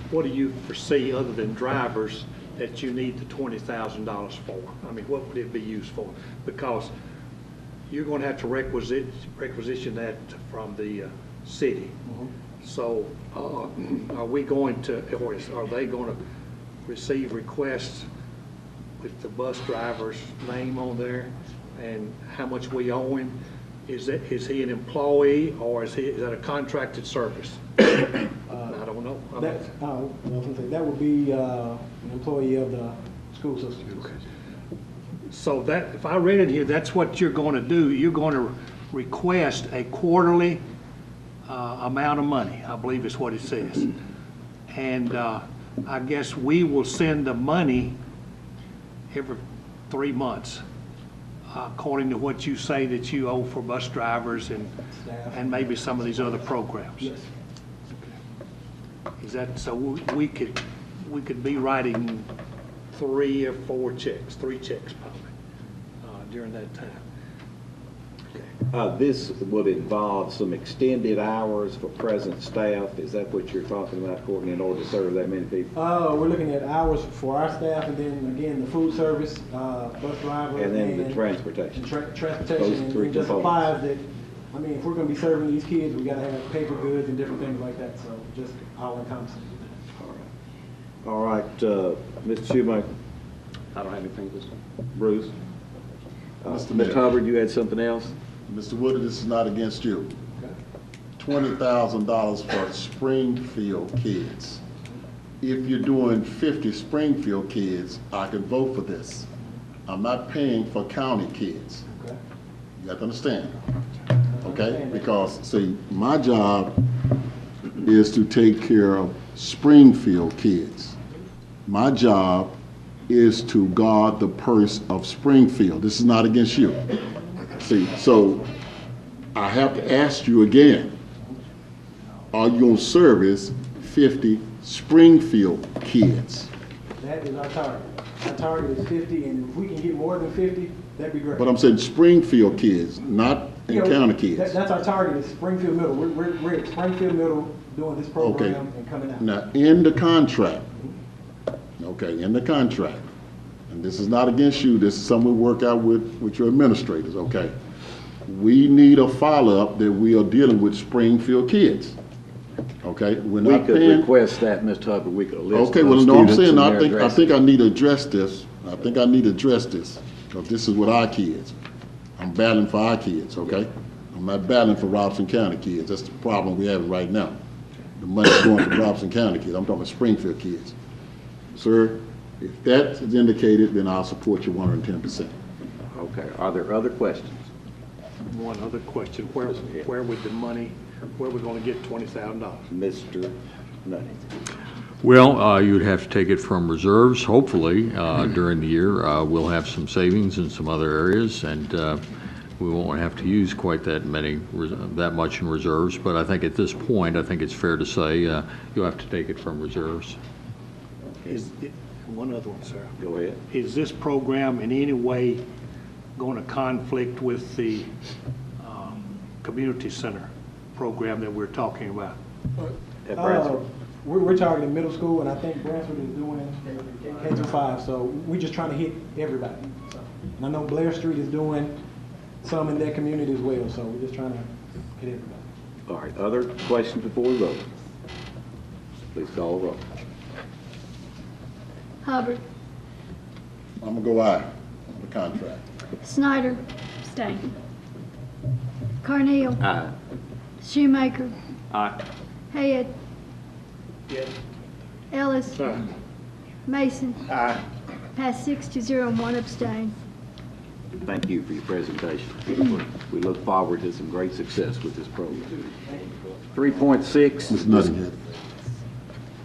What do you foresee, other than drivers, that you need the $20,000 for? I mean, what would it be used for? Because you're going to have to requisition that from the city. So are we going to, or are they going to receive requests with the bus driver's name on there and how much we owe him? Is he an employee, or is that a contracted service? I don't know. That would be an employee of the school system. Okay. So that, if I read it here, that's what you're going to do. You're going to request a quarterly amount of money, I believe is what it says. And I guess we will send the money every 3 months, according to what you say that you owe for bus drivers and maybe some of these other programs. Yes. Is that, so we could be writing 3 or 4 checks, 3 checks probably, during that time. This would involve some extended hours for present staff. Is that what you're talking about, Courtney, in order to serve that many people? We're looking at hours for our staff, and then again, the food service, bus driver. And then the transportation. Transportation, Those 3 and just components. applies that, if we're gonna be serving these kids, we gotta have paper goods and different things like that, so just all encompassing. All right, Mr. Shoemaker, I don't have anything this time. Bruce. Mr. Mr. Mayor. Hubbard, you had something else? Mr. Woodard, this is not against you. $20,000 for Springfield kids. If you're doing 50 Springfield kids, I can vote for this. I'm not paying for county kids. Okay. You have to understand. Okay? Because, see, my job is to take care of Springfield kids. My job is to guard the purse of Springfield. This is not against you. See, so I have to ask you again, are you going to service 50 Springfield kids? That is our target. Our target is 50, and if we can get more than 50, that'd be great. But I'm saying Springfield kids, not county kids. That's our target, is Springfield Middle. We're at Springfield Middle doing this program and coming out. Now, in the contract, okay, in the contract, and this is not against you, this is something we work out with your administrators, okay? We need a follow-up that we are dealing with Springfield kids, okay? We're We not could paying. request that, Mr. Hubbard, we could list Okay, those well, no, I'm students saying, and I their think addresses. I need to address this. I think I need to address this, because this is with our kids. I'm battling for our kids, okay? I'm not battling for Robeson County kids. That's the problem we have right now. The money's going to Robeson County kids. I'm talking about Springfield kids. Sir, if that is indicated, then I'll support you 110%. Okay, are there other questions? One other question, where would the money, where are we going to get $20,000? Mr. Nutty. Well, you'd have to take it from reserves, hopefully, during the year. We'll have some savings in some other areas, and we won't have to use quite that much in reserves. But I think at this point, I think it's fair to say you'll have to take it from reserves. One other one, sir. Go ahead. Is this program in any way going to conflict with the community center program that we're talking about? At Bradford. We're targeting middle school, and I think Bradford is doing K through 5, so we're just trying to hit everybody. So, and I know Blair Street is doing some in that community as well, so we're just trying to hit everybody. All right, other questions before we vote? Please call the roll. Hubbard, I'm gonna go aye on the contract. Snyder, Stay. Carneal, Aye. Shoemaker, Aye. Head, Yes. Ellis, Mason. Aye. Passed 6-0 and 1 abstain. Thank you for your presentation. We look forward to some great success with this program. 3.6. Mr. Nuttinghead.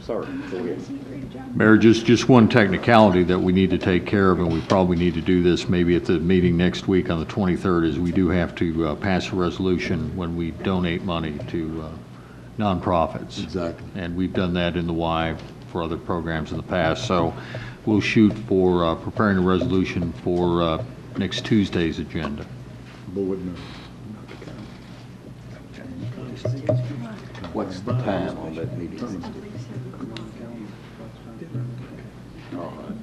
Sir, go ahead. Mayor, just one technicality that we need to take care of, and we probably need to do this maybe at the meeting next week on the 23rd, is we do have to pass a resolution when we donate money to nonprofits. Exactly. And we've done that in the Y for other programs in the past. So we'll shoot for preparing a resolution for next Tuesday's agenda. Board member. What's the time on that meeting? All right,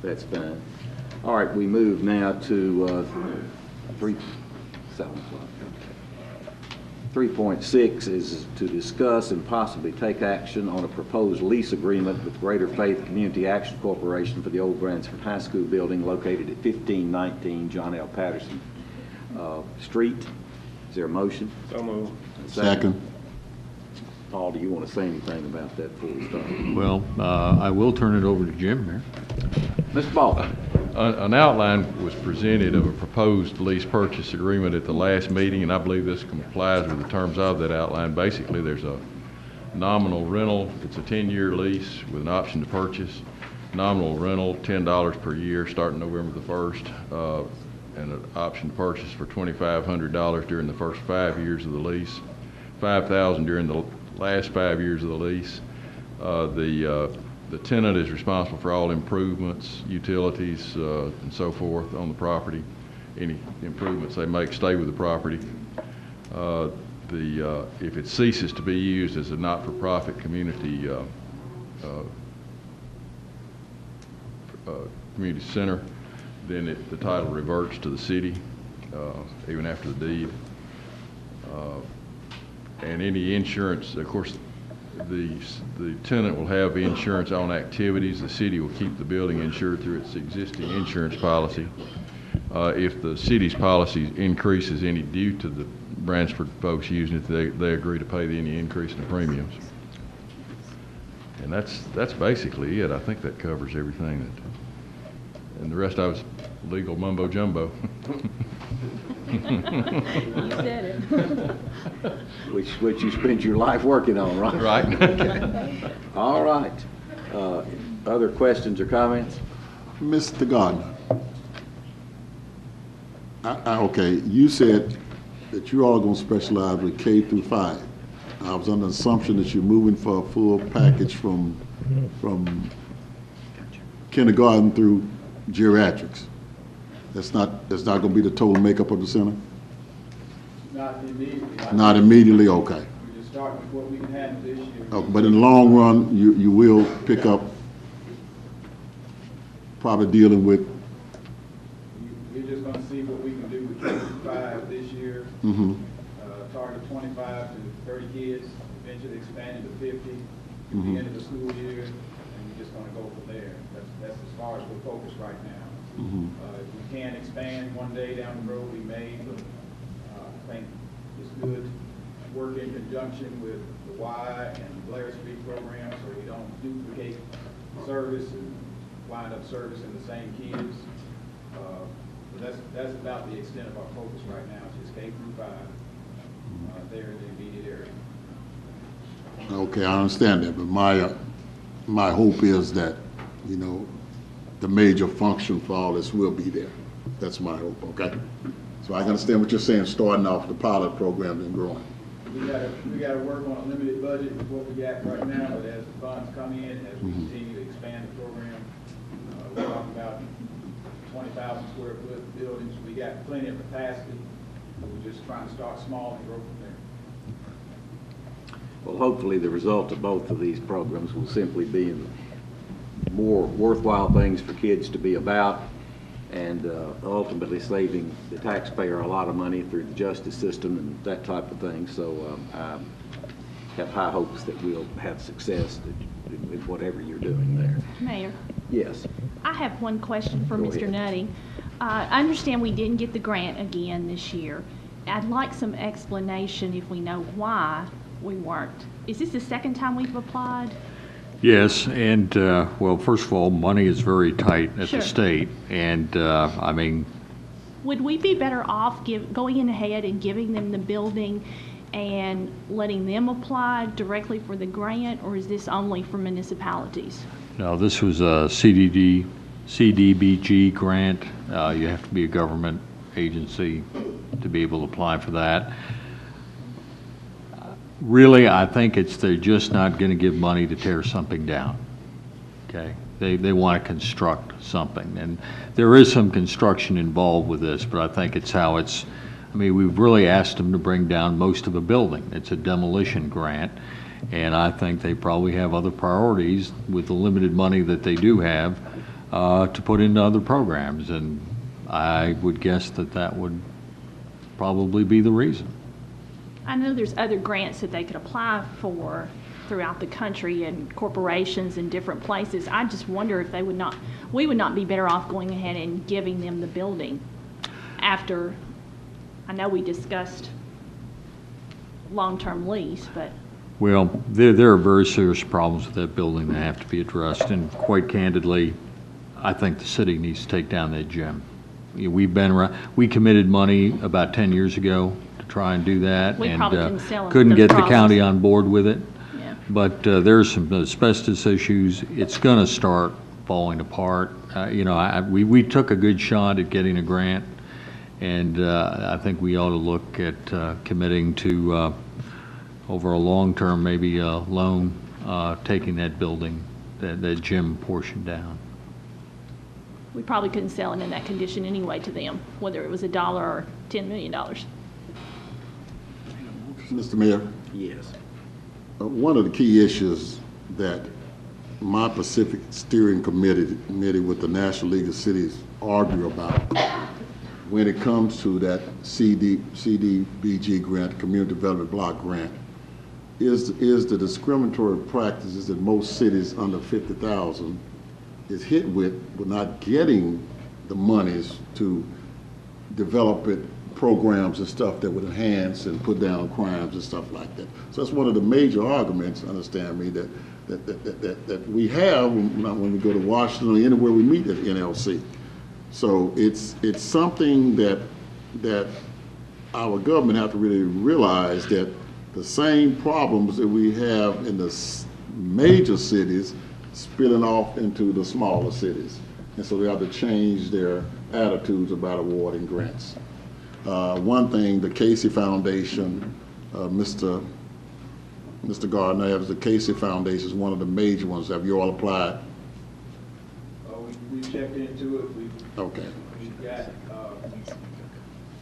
that's fine. All right, we move now to 3.6 is to discuss and possibly take action on a proposed lease agreement with Greater Faith Community Action Corporation for the old Bransford High School building located at 1519 John L. Patterson Street. Is there a motion? So moved. Second. Paul, do you want to say anything about that before we start? Well, I will turn it over to Jim, Mayor. Mr. Baldwin. An outline was presented of a proposed lease purchase agreement at the last meeting, and I believe this complies with the terms of that outline. Basically, there's a nominal rental. It's a 10-year lease with an option to purchase. Nominal rental, $10 per year, starting November the 1st, and an option to purchase for $2,500 during the first 5 years of the lease, $5,000 during the last 5 years of the lease. The tenant is responsible for all improvements, utilities, and so forth on the property. Any improvements they make stay with the property. If it ceases to be used as a not-for-profit community community center, then the title reverts to the city, even after the deed. And any insurance, of course, the tenant will have insurance on activities. The city will keep the building insured through its existing insurance policy. If the city's policy increases any due to the Bransford folks using it, they agree to pay any increase in the premiums. And that's basically it. I think that covers everything. And the rest of it's legal mumbo jumbo. You said it. Which you spend your life working on, right? Right. Okay. All right. Other questions or comments? Mr. Gardner. Okay, you said that you're all going to specialize with K through 5. I was under the assumption that you're moving for a full package from kindergarten through geriatrics. That's not going to be the total makeup of the center? Not immediately. Not immediately, okay. We're just starting with what we can handle this year. Oh, but in the long run, you will pick up probably dealing with. We're just going to see what we can do with K-5 this year. Target 25 to 30 kids, eventually expanding to 50 at the end of the school year, and we're just going to go from there. That's as far as we're focused right now. If we can expand one day down the road, we may, but I think it's good to work in conjunction with the Y and Blair Street program so we don't duplicate service and wind up servicing the same kids. But that's about the extent of our focus right now, just K through 5 there in the immediate area. Okay, I understand that, but my hope is that, you know, the major function for all this will be there. That's my hope, okay? So I understand what you're saying, starting off the pilot program and growing. We got to work on a limited budget with what we got right now, but as the funds come in, as we continue to expand the program, we're talking about 20,000 square foot buildings. We got plenty of capacity. We're just trying to start small and grow from there. Well, hopefully the result of both of these programs will simply be more worthwhile things for kids to be about, and ultimately saving the taxpayer a lot of money through the justice system and that type of thing. So I have high hopes that we'll have success in whatever you're doing there. Mayor, Yes. I have one question for Go Mr. ahead. Nutting. I understand we didn't get the grant again this year. I'd like some explanation if we know why we weren't. Is this the second time we've applied? Yes, and, well, first of all, money is very tight at Sure. the state, and, I mean, Would we be better off going in ahead and giving them the building and letting them apply directly for the grant, or is this only for municipalities? no, this was a CDBG grant. You have to be a government agency to be able to apply for that. Really, I think they're just not going to give money to tear something down, okay? They want to construct something, and there is some construction involved with this, but I think it's how it's, I mean, we've really asked them to bring down most of a building. It's a demolition grant, and I think they probably have other priorities with the limited money that they do have to put into other programs, and I would guess that would probably be the reason. I know there's other grants that they could apply for throughout the country and corporations in different places. I just wonder if we would not be better off going ahead and giving them the building after, I know we discussed long-term lease, but. Well, there are very serious problems with that building that have to be addressed, and quite candidly, I think the city needs to take down that gym. You know, we committed money about 10 years ago to try and do that, We and probably couldn't sell them couldn't the get the problems. county on board with it. Yeah. But there's some asbestos issues. It's going to start falling apart. You know, we took a good shot at getting a grant, and I think we ought to look at committing to, over a long term, maybe a loan, taking that building, that gym portion down. We probably couldn't sell it in that condition anyway to them, whether it was $1 or $10 million. Mr. Mayor, Yes. one of the key issues that my Pacific Steering Committee with the National League of Cities argue about when it comes to that CDBG grant, Community Development Block Grant, is the discriminatory practices that most cities under 50,000 is hit with not getting the monies to develop it, programs and stuff that would enhance and put down crimes and stuff like that. So that's one of the major arguments, understand me, that we have when we go to Washington or anywhere we meet at NLC. So it's something that our government have to really realize that the same problems that we have in the major cities spilling off into the smaller cities. And so they have to change their attitudes about awarding grants. One thing, the Casey Foundation, Mr. Gardner, has the Casey Foundation is one of the major ones. Have you all applied? We checked into it. Okay. We've got,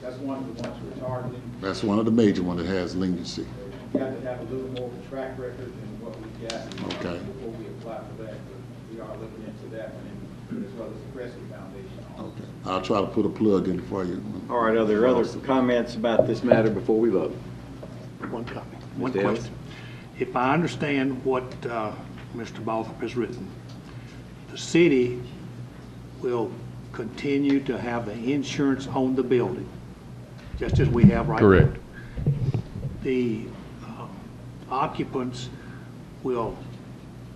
that's one of the ones we're targeting. That's one of the major ones that has leniency. We've got to have a little more of a track record than what we've got Okay. before we apply for that. But we are looking into that one, as well as the Kresge Foundation. Okay. I'll try to put a plug in for you. All right, are there other comments about this matter before we vote? One comment, one Mr. Ellis? question. If I understand what Mr. Balthrop has written, the city will continue to have the insurance on the building, just as we have right now. Correct. The occupants will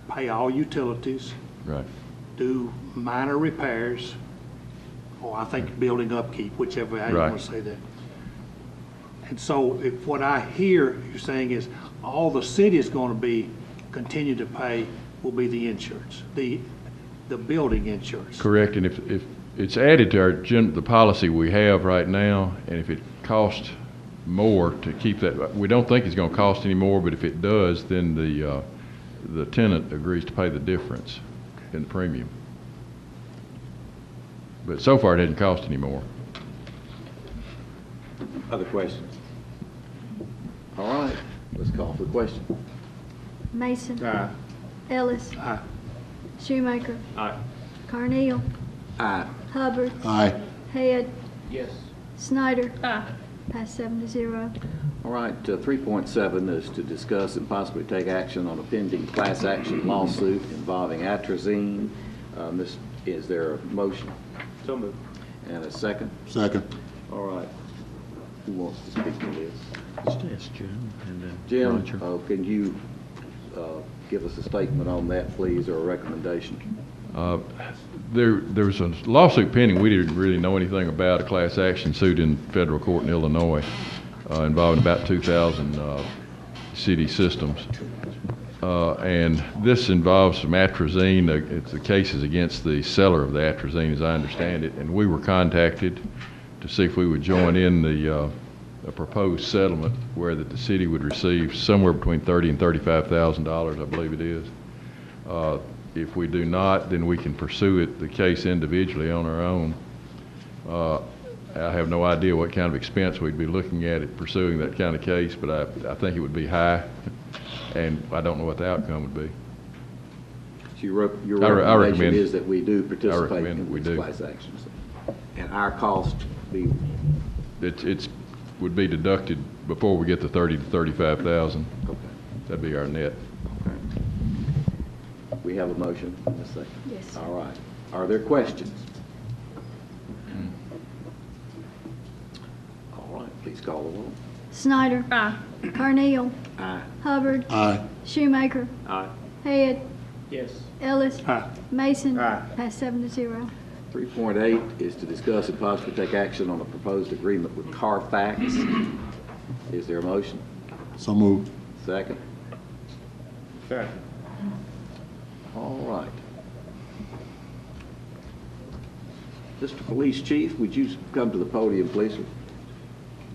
pay all utilities, Right. do minor repairs, or I think building upkeep, whichever how you Right. want to say that. And so if what I hear you're saying is all the city is going to continue to pay will be the insurance, the building insurance. Correct, and if it's added to the policy we have right now, and if it costs more to keep that, we don't think it's going to cost any more, but if it does, then the tenant agrees to pay the difference in the premium. But so far, it hasn't cost any more. Other questions? All right, let's call for the question. Mason. Aye. Ellis. Aye. Shoemaker. Aye. Carnell. Aye. Hubbard. Aye. Head. Yes. Snyder. Aye. Pass 7-0. All right, 3.7 is to discuss and possibly take action on a pending class action lawsuit involving atrazine. Is there a motion So moved. and a second? Second. All right. Who wants to speak to this? Just ask Jim and then Jim, Roger. can you give us a statement on that, please, or a recommendation? There was a lawsuit pending we didn't really know anything about, a class action suit in federal court in Illinois involving about 2,000 city systems. And this involves some atrazine. The case is against the seller of the atrazine, as I understand it, and we were contacted to see if we would join in a proposed settlement where that the city would receive somewhere between $30,000 and $35,000, I believe it is. If we do not, then we can pursue the case individually on our own. I have no idea what kind of expense we'd be looking at pursuing that kind of case, but I think it would be high, and I don't know what the outcome would be. So your I recommendation recommend- is that we do participate recommend in we these do. class actions? And our cost be, It would be deducted before we get to 30 to 35,000. okay. That'd be our net. Okay. We have a motion and a second? Yes. All right. Are there questions? All right, please call the roll. Snyder. Aye. Carnell. Aye. Hubbard. Aye. Shoemaker. Aye. Head. Yes. Ellis. Mason. Aye. Pass 7-0. 3.8 is to discuss and possibly take action on a proposed agreement with Carfax. Is there a motion? So moved. Second? Second. All right. Mr. Police Chief, would you come to the podium, please?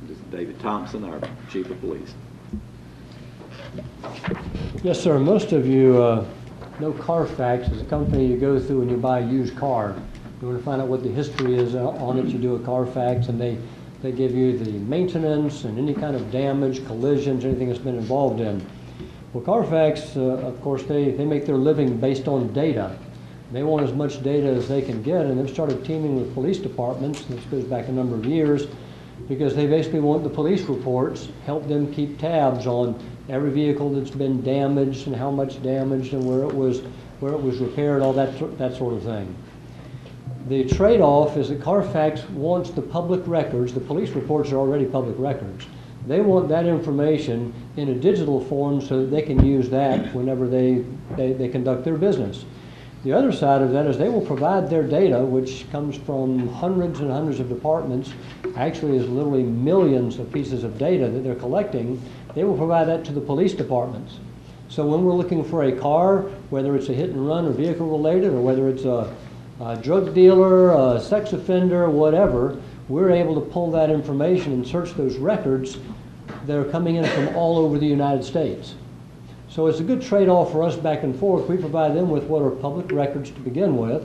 This is David Thompson, our Chief of Police. Yes, sir. Most of you know Carfax is a company you go through when you buy a used car. You want to find out what the history is on it, you do a Carfax, and they give you the maintenance and any kind of damage, collisions, anything that's been involved in. Well, Carfax, of course, they make their living based on data. They want as much data as they can get, and they've started teaming with police departments. This goes back a number of years, because they basically want the police reports, help them keep tabs on every vehicle that's been damaged and how much damaged and where it was repaired, all that sort of thing. The trade-off is that Carfax wants the public records. The police reports are already public records. They want that information in a digital form so that they can use that whenever they conduct their business. The other side of that is they will provide their data, which comes from hundreds and hundreds of departments, actually is literally millions of pieces of data that they're collecting. They will provide that to the police departments. So when we're looking for a car, whether it's a hit and run or vehicle related, or whether it's a drug dealer, a sex offender, whatever, we're able to pull that information and search those records that are coming in from all over the United States. So it's a good trade-off for us back and forth. We provide them with what are public records to begin with,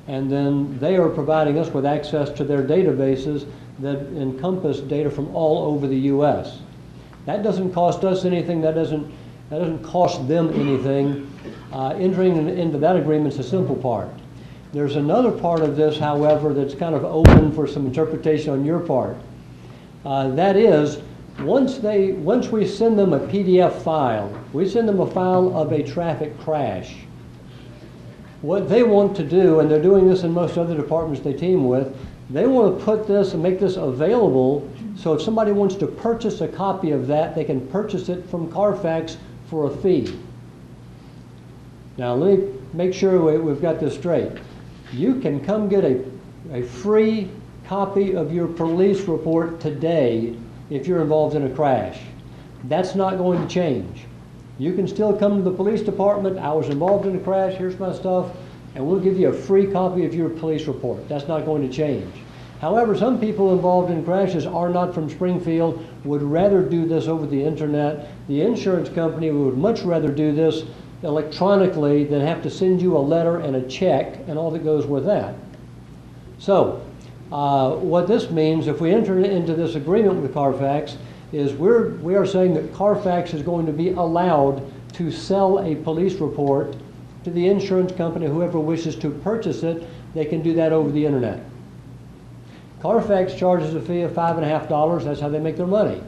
and then they are providing us with access to their databases that encompass data from all over the U.S. That doesn't cost us anything. That doesn't cost them anything. Entering into that agreement is a simple part. There's another part of this, however, that's kind of open for some interpretation on your part. That is, once we send them a PDF file, we send them a file of a traffic crash. What they want to do, and they're doing this in most other departments they team with, they want to put this and make this available so if somebody wants to purchase a copy of that, they can purchase it from Carfax for a fee. Now let me make sure we've got this straight. You can come get a free copy of your police report today if you're involved in a crash. That's not going to change. You can still come to the police department, I was involved in a crash, here's my stuff, and we'll give you a free copy of your police report. That's not going to change. However, some people involved in crashes are not from Springfield, would rather do this over the internet. The insurance company would much rather do this electronically than have to send you a letter and a check and all that goes with that. So, what this means, if we enter into this agreement with Carfax, is we are saying that Carfax is going to be allowed to sell a police report to the insurance company. Whoever wishes to purchase it, they can do that over the internet. Carfax charges a fee of $5.50. That's how they make their money.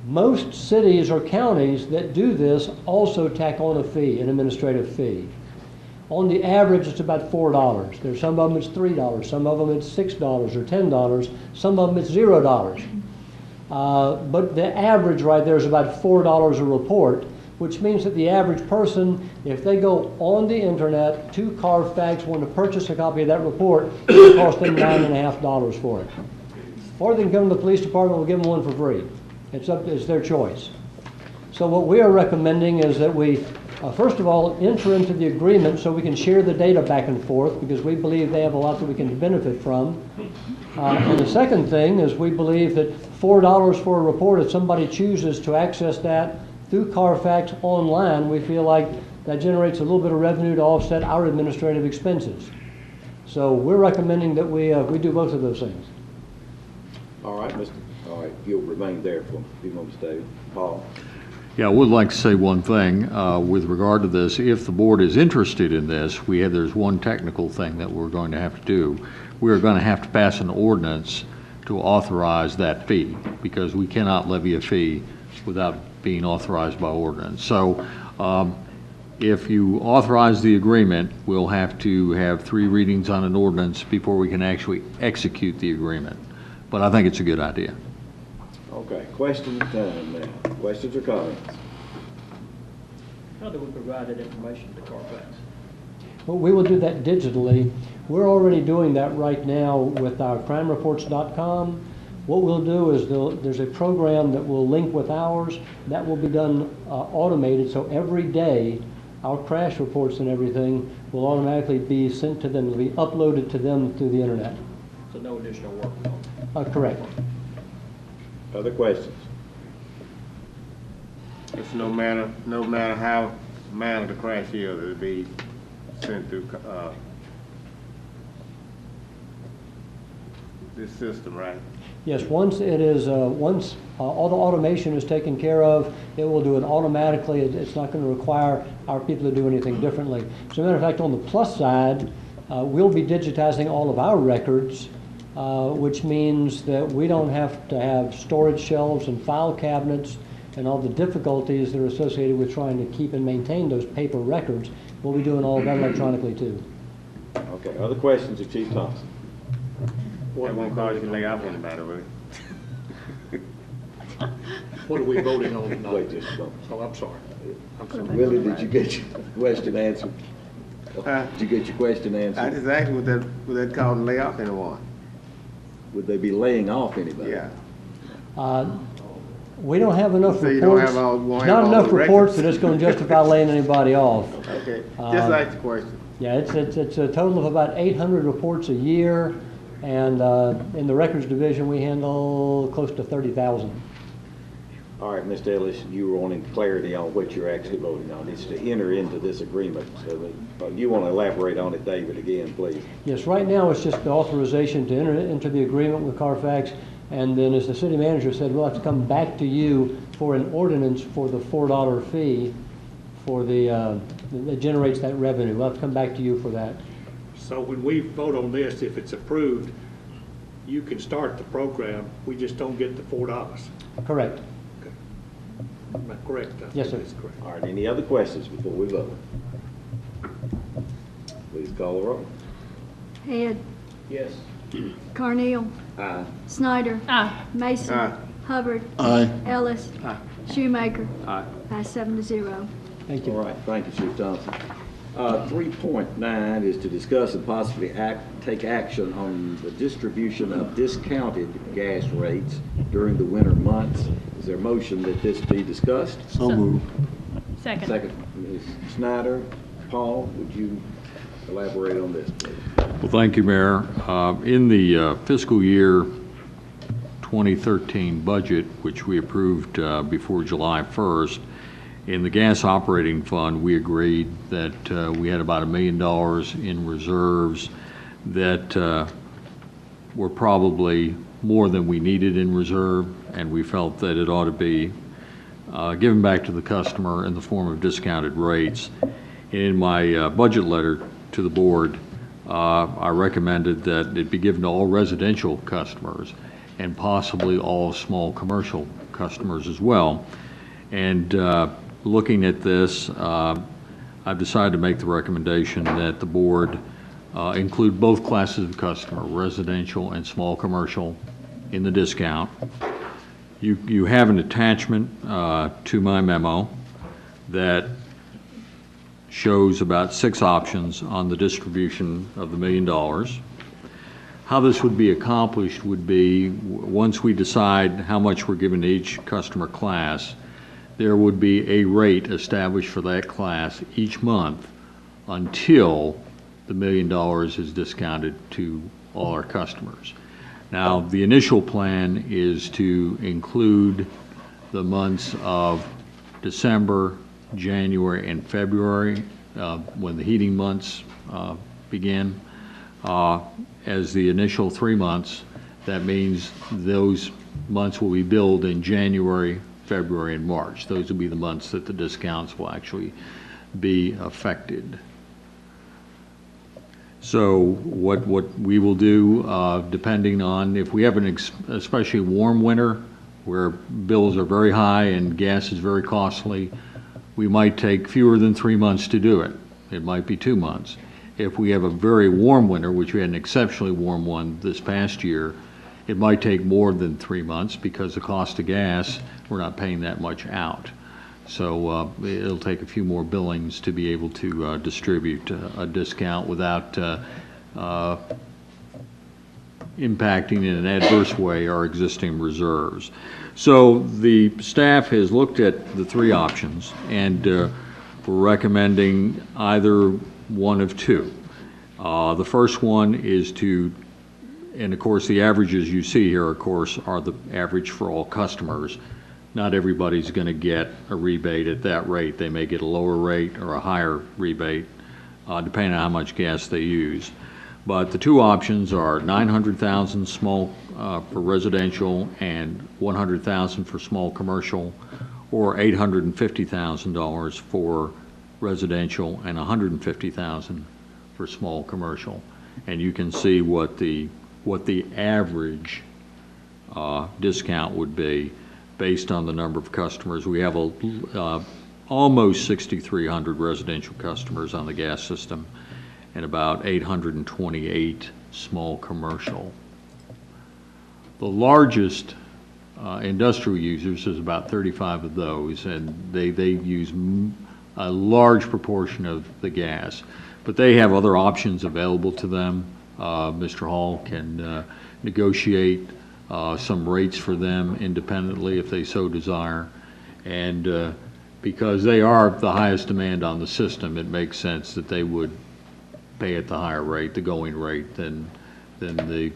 Most cities or counties that do this also tack on a fee, an administrative fee. On the average, it's about $4. There's some of them it's $3, some of them it's $6 or $10, some of them it's $0. But the average right there is about $4 a report, which means that the average person, if they go on the internet to Carfax, want to purchase a copy of that report, it will cost them $9.50 for it. Or they can come to the police department, we'll give them one for free. It's their choice. So what we are recommending is that we, first of all, enter into the agreement so we can share the data back and forth, because we believe they have a lot that we can benefit from. And the second thing is we believe that $4 for a report, if somebody chooses to access that through Carfax online, we feel like that generates a little bit of revenue to offset our administrative expenses. So we're recommending that we do both of those things. All right, all right, you'll remain there for a few moments, David. Paul? Yeah, I would like to say one thing with regard to this. If the board is interested in this, there's one technical thing that we're going to have to do. We're going to have to pass an ordinance to authorize that fee, because we cannot levy a fee without being authorized by ordinance. So if you authorize the agreement, we'll have to have 3 readings on an ordinance before we can actually execute the agreement. But I think it's a good idea. Okay, question time now. Questions or comments? How do we provide that information to Carfax? Well, we will do that digitally. We're already doing that right now with our crimereports.com. What we'll do is there's a program that will link with ours. That will be done automated, so every day our crash reports and everything will automatically be sent to them, will be uploaded to them through the internet. So no additional work? Correct. Other questions? It's no matter how minor the crash is, it'll be sent through this system, right? Yes, once all the automation is taken care of, it will do it automatically. It's not going to require our people to do anything differently. As a matter of fact, on the plus side, we'll be digitizing all of our records, which means that we don't have to have storage shelves and file cabinets and all the difficulties that are associated with trying to keep and maintain those paper records. We'll be doing all of that electronically too. Okay, other questions of Chief Thompson? That won't cause you to lay off anybody, will it? What are we voting on tonight? Wait just a moment. Oh, I'm sorry. Willie, did you get your question answered? Did you get your question answered? I just asked, would that cause to lay off anyone? Would they be laying off anybody? Yeah. We don't have enough So you reports. don't have Not all enough the reports records? that it's going to justify laying anybody off. Okay, just ask the question. Yeah, it's a total of about 800 reports a year, and in the records division we handle close to 30,000. All right, Mr. Ellis, you were wanting clarity on what you're actually voting on. It's to enter into this agreement. So you want to elaborate on it, David, again, please? Yes, right now it's just the authorization to enter into the agreement with Carfax, and then as the city manager said, we'll have to come back to you for an ordinance for the $4 fee for that generates that revenue. We'll have to come back to you for that. So when we vote on this, if it's approved, you can start the program. We just don't get the $4. Correct. Okay. Am I correct? Yes, sir. That's correct. All right, any other questions before we vote? Please call the roll. Head. Yes. Carneal. Aye. Snyder. Aye. Mason. Aye. Hubbard. Aye. Ellis. Shoemaker. Aye. Pass 7-0. Thank you. All right, thank you, Chief Thompson. 3.9 is to discuss and possibly take action on the distribution of discounted gas rates during the winter months. Is there a motion that this be discussed? So moved. Second. Second, Ms. Snyder. Paul, would you elaborate on this, please? Well, thank you, Mayor. In the fiscal year 2013 budget, which we approved before July 1st, in the gas operating fund, we agreed that we had about $1 million in reserves that were probably more than we needed in reserve, and we felt that it ought to be given back to the customer in the form of discounted rates. In my budget letter to the board, I recommended that it be given to all residential customers and possibly all small commercial customers as well. And looking at this, I've decided to make the recommendation that the board include both classes of customer, residential and small commercial, in the discount. You have an attachment to my memo that shows about 6 options on the distribution of the $1 million. How this would be accomplished would be, once we decide how much we're giving to each customer class, there would be a rate established for that class each month until the $1 million is discounted to all our customers. Now, the initial plan is to include the months of December, January, and February, when the heating months begin, as the initial 3 months. That means those months will be billed in January, February, and March. Those will be the months that the discounts will actually be affected. So what we will do, depending on if we have an especially warm winter where bills are very high and gas is very costly, we might take fewer than 3 months to do it. It might be 2 months. If we have a very warm winter, which we had an exceptionally warm one this past year, it might take more than 3 months because the cost of gas, we're not paying that much out. So it'll take a few more billings to be able to distribute a discount without impacting in an adverse way our existing reserves. So the staff has looked at the 3 options, and we're recommending either one of 2. The first one is to, and of course the averages you see here, of course, are the average for all customers. Not everybody's going to get a rebate at that rate. They may get a lower rate or a higher rebate, depending on how much gas they use. But the 2 options are $900,000 small for residential and $100,000 for small commercial, or $850,000 for residential and $150,000 for small commercial. And you can see what the average discount would be based on the number of customers. We have almost 6,300 residential customers on the gas system and about 828 small commercial. The largest industrial users is about 35 of those, and they use a large proportion of the gas. But they have other options available to them. Mr. Hall can negotiate some rates for them independently if they so desire. And because they are the highest demand on the system, it makes sense that they would pay at the higher rate, the going rate, than the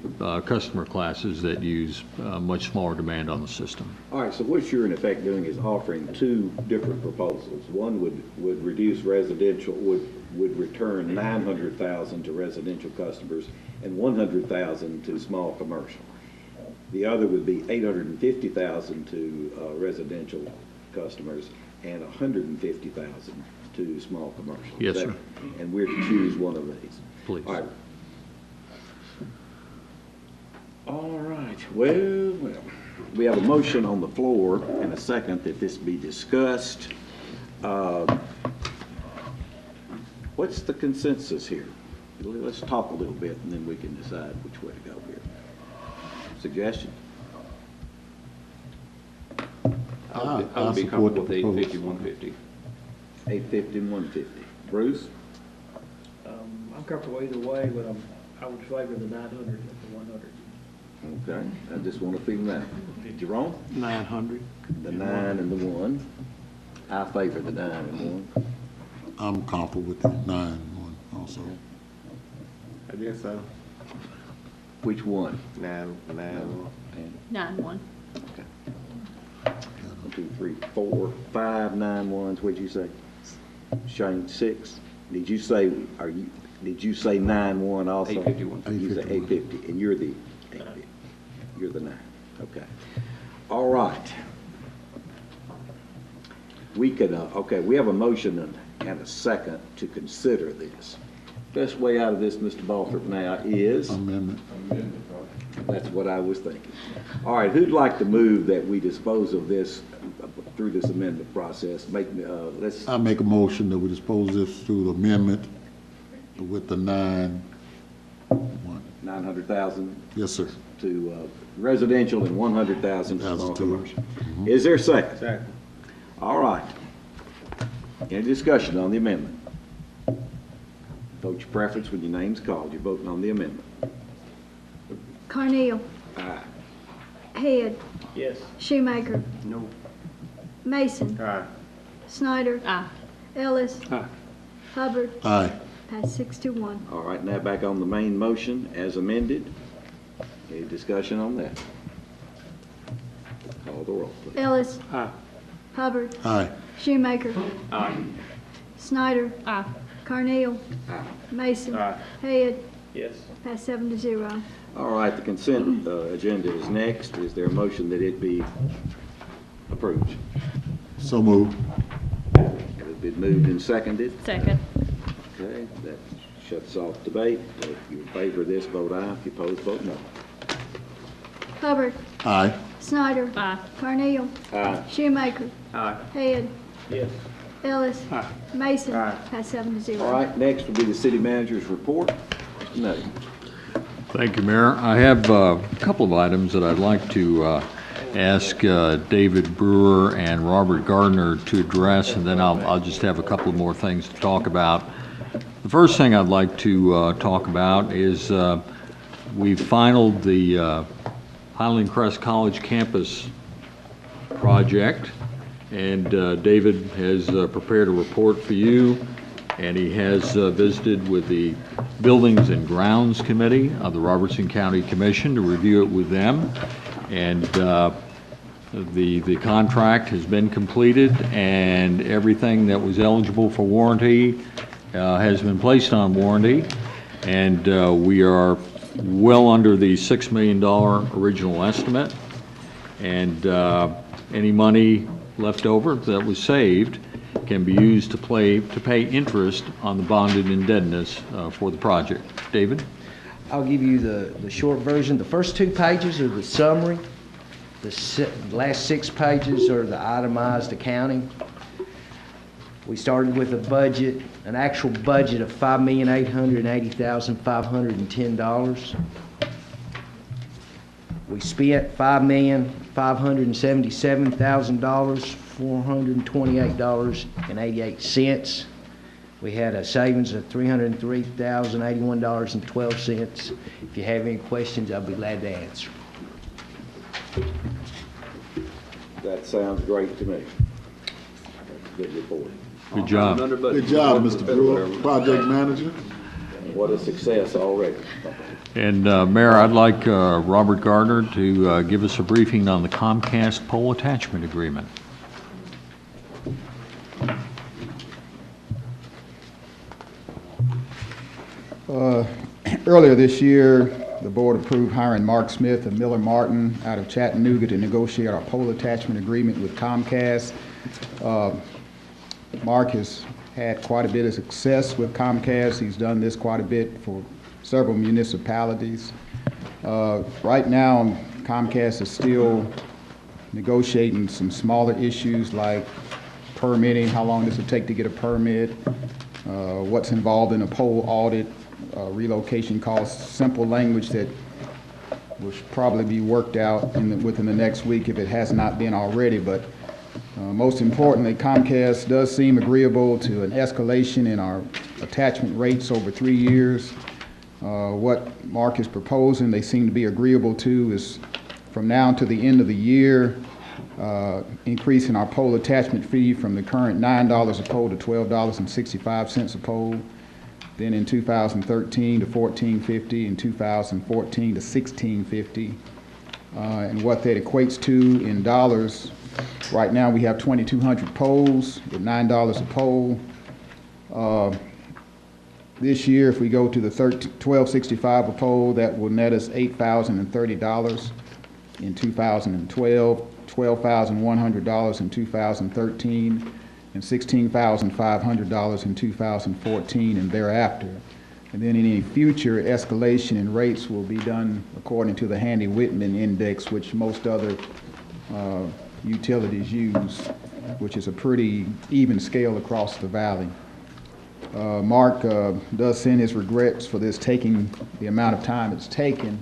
customer classes that use much smaller demand on the system. All right, so what you're in effect doing is offering 2 different proposals. One would reduce residential, would return $900,000 to residential customers and $100,000 to small commercial. The other would be $850,000 to residential customers and $150,000 to small commercial. Yes, sir. And we're to choose one of these. Please. All right. Well, we have a motion on the floor and a second that this be discussed. What's the consensus here? Let's talk a little bit and then we can decide which way to go here. Suggestion? I would be comfortable with 850, 150. 850 and 150. Bruce? I'm comfortable either way, but I would favor the 900 and the 100. Okay, I just want to feel that. Jerome? 900. The 9 and the 1. I favor the 9 and 1. I'm comfortable with the 9 one also. I guess so. Which one? 9. 9-1. Okay. 1, 2, 3, 4, 5 9-1s. What'd you say? Shane, 6. Did you say 9-1 also? 851. You say 850, and you're the You're the 9. Okay. All right. We could, okay, we have a motion and a second to consider this. Best way out of this, Mr. Balthrop, now is? Amendment. That's what I was thinking. All right, who'd like to move that we dispose of this through this amendment process? I make a motion that we dispose this through the amendment with the 900,000? Yes, sir. To residential and 100,000 to small to- commercial. Is there a second? Second. All right. Any discussion on the amendment? Vote your preference when your name's called. You're voting on the amendment. Carneal. Aye. Head. Yes. Shoemaker. No. Mason. Aye. Snyder. Aye. Ellis. Aye. Hubbard. Aye. Passed 6-1. All right, now back on the main motion as amended. Any discussion on that? Call the roll, please. Ellis. Aye. Hubbard. Aye. Shoemaker. Aye. Snyder. Aye. Carneal. Aye. Mason. Aye. Head. Yes. Passed 7-0. All right, the consent agenda is next. Is there a motion that it be approved? So moved. It has been moved and seconded. Second. Okay, that shuts off debate. If you in favor of this, vote aye. If you oppose, vote no. Hubbard. Aye. Snyder. Aye. Carneal. Aye. Shoemaker. Aye. Head. Yes. Ellis. Aye. Mason. Aye. Passed 7-0. All right, next will be the city manager's report. Mr. Nutty. Thank you, Mayor. I have a couple of items that I'd like to ask David Brewer and Robert Gardner to address, and then I'll just have a couple more things to talk about. The first thing I'd like to talk about is we've finalized the Highland Crest College campus project, and David has prepared a report for you, and he has visited with the Buildings and Grounds Committee of the Robertson County Commission to review it with them. And the contract has been completed, and everything that was eligible for warranty has been placed on warranty. And we are well under the $6 million original estimate. And any money left over that was saved can be used to pay interest on the bonded indebtedness for the project. David? I'll give you the short version. The first 2 pages are the summary. The last 6 pages are the itemized accounting. We started with a budget, an actual budget of $5,880,510. We spent $5,577,428.88. We had a savings of $303,081.12. If you have any questions, I'll be glad to answer. That sounds great to me. Good report. Good job. Good job, Mr. Brewer, project manager. What a success already. And Mayor, I'd like Robert Gardner to give us a briefing on the Comcast pole attachment agreement. Earlier this year, the board approved hiring Mark Smith and Miller Martin out of Chattanooga to negotiate our pole attachment agreement with Comcast. Mark has had quite a bit of success with Comcast. He's done this quite a bit for several municipalities. Right now, Comcast is still negotiating some smaller issues like permitting, how long does it take to get a permit, what's involved in a pole audit, relocation costs, simple language that will probably be worked out within the next week if it has not been already. But most importantly, Comcast does seem agreeable to an escalation in our attachment rates over 3 years. What Mark is proposing, they seem to be agreeable to, is from now to the end of the year, increasing our pole attachment fee from the current $9 a pole to $12.65 a pole. Then in 2013 to $14.50, in 2014 to $16.50. And what that equates to in dollars, right now we have 2,200 poles at $9 a pole. This year, if we go to the 1265 a pole, that will net us $8,030 in 2012, $12,100 in 2013, and $16,500 in 2014 and thereafter. And then any future escalation in rates will be done according to the Handy-Whitman index, which most other utilities use, which is a pretty even scale across the valley. Mark does send his regrets for this taking the amount of time it's taken.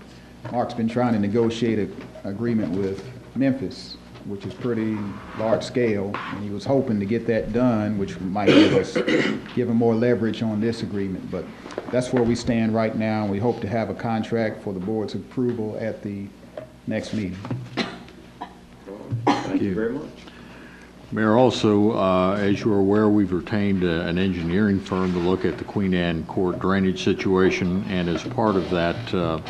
Mark's been trying to negotiate an agreement with Memphis, which is pretty large scale, and he was hoping to get that done, which might give him more leverage on this agreement. But that's where we stand right now, and we hope to have a contract for the board's approval at the next meeting. Thank you very much. Mayor, also, as you're aware, we've retained an engineering firm to look at the Queen Anne Court drainage situation, and as part of that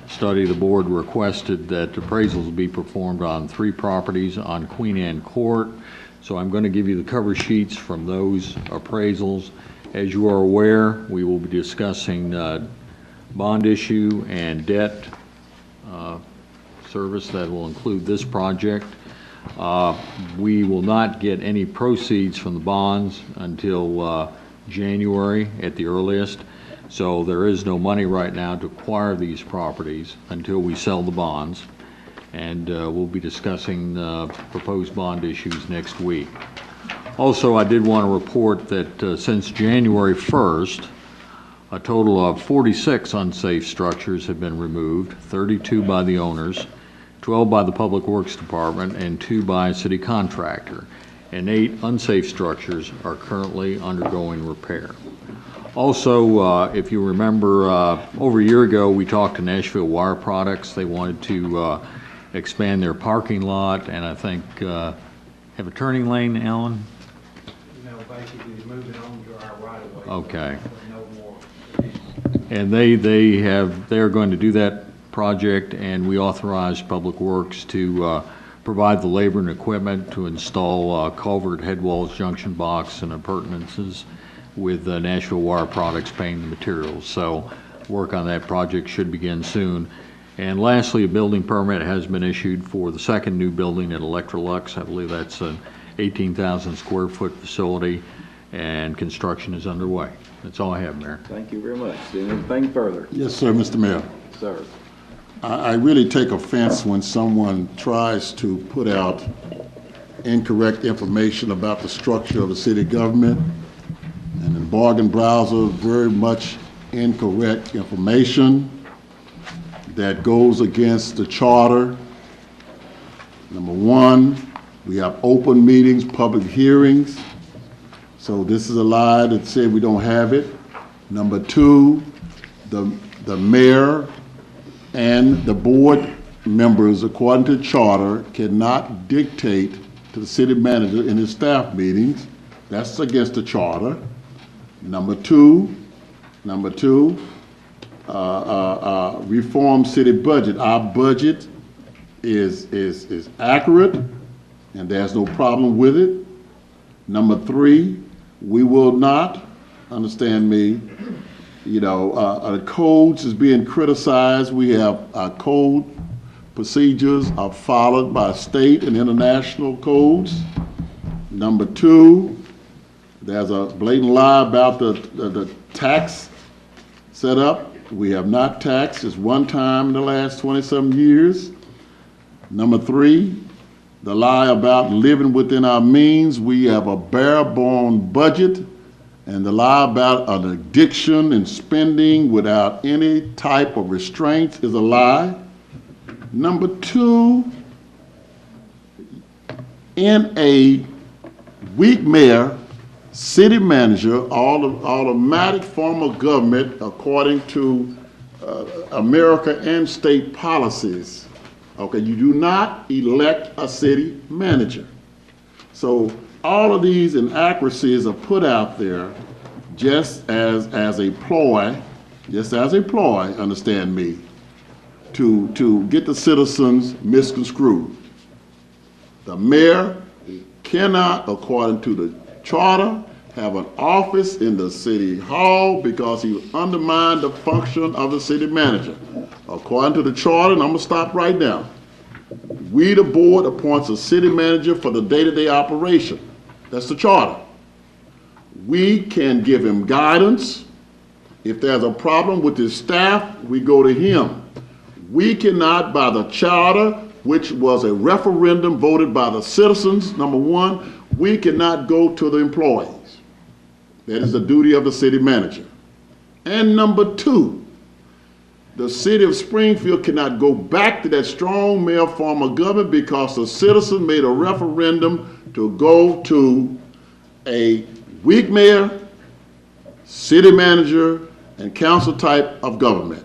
study, the board requested that appraisals be performed on 3 properties on Queen Anne Court. So I'm going to give you the cover sheets from those appraisals. As you are aware, we will be discussing bond issue and debt service that will include this project. We will not get any proceeds from the bonds until January at the earliest. So there is no money right now to acquire these properties until we sell the bonds. And we'll be discussing proposed bond issues next week. Also, I did want to report that since January 1st, a total of 46 unsafe structures have been removed, 32 by the owners, 12 by the Public Works Department, and 2 by a city contractor. And 8 unsafe structures are currently undergoing repair. Also, if you remember, over a year ago, we talked to Nashville Wire Products. They wanted to expand their parking lot, and I think have a turning lane, Alan? No, basically move it on to our right of way. Okay. No more. And they are going to do that project, and we authorized Public Works to provide the labor and equipment to install culvert head walls, junction box, and appurtenances, with Nashville Wire Products paying the materials. So work on that project should begin soon. And lastly, a building permit has been issued for the second new building at Electrolux. I believe that's an 18,000 square foot facility, and construction is underway. That's all I have, Mayor. Thank you very much. Anything further? Yes, sir, Mr. Mayor. Sir. I really take offense when someone tries to put out incorrect information about the structure of the city government, and in bargain browser, very much incorrect information that goes against the charter. Number 1, we have open meetings, public hearings. So this is a lie that said we don't have it. Number 2, the mayor and the board members, according to charter, cannot dictate to the city manager in his staff meetings. That's against the charter. Number two, reform city budget. Our budget is accurate, and there's no problem with it. Number 3, we will not, understand me, the codes is being criticized. We have our code procedures are followed by state and international codes. Number 2, there's a blatant lie about the tax setup. We have not taxed just one time in the last 27 years. Number 3, the lie about living within our means. We have a bare-bone budget. And the lie about an addiction and spending without any type of restraints is a lie. Number 2, in a weak mayor, city manager, automatic form of government according to America and state policies. Okay, you do not elect a city manager. So all of these inaccuracies are put out there just as a ploy, understand me, to get the citizens misconstrued. The mayor cannot, according to the charter, have an office in the city hall because he undermined the function of the city manager. According to the charter, and I'm gonna stop right now, we, the board, appoints a city manager for the day-to-day operation. That's the charter. We can give him guidance. If there's a problem with his staff, we go to him. We cannot, by the charter, which was a referendum voted by the citizens, number one, we cannot go to the employees. That is the duty of the city manager. And number two, the city of Springfield cannot go back to that strong male form of government because the citizens made a referendum to go to a weak mayor, city manager, and council type of government.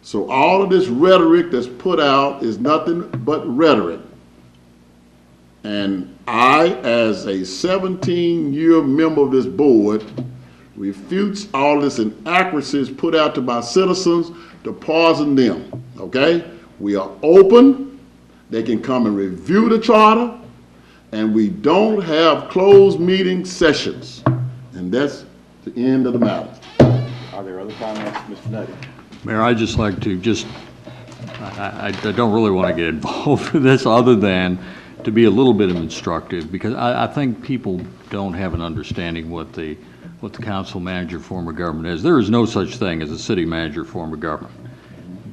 So all of this rhetoric that's put out is nothing but rhetoric. And I, as a 17-year member of this board, refutes all this inaccuracies put out to my citizens to poison them, okay? We are open. They can come and review the charter, and we don't have closed meeting sessions. And that's the end of the matter. Are there other comments, Mr. Nutty? Mayor, I'd just like to I don't really want to get involved with this other than to be a little bit instructive, because I think people don't have an understanding what the council manager form of government is. There is no such thing as a city manager form of government.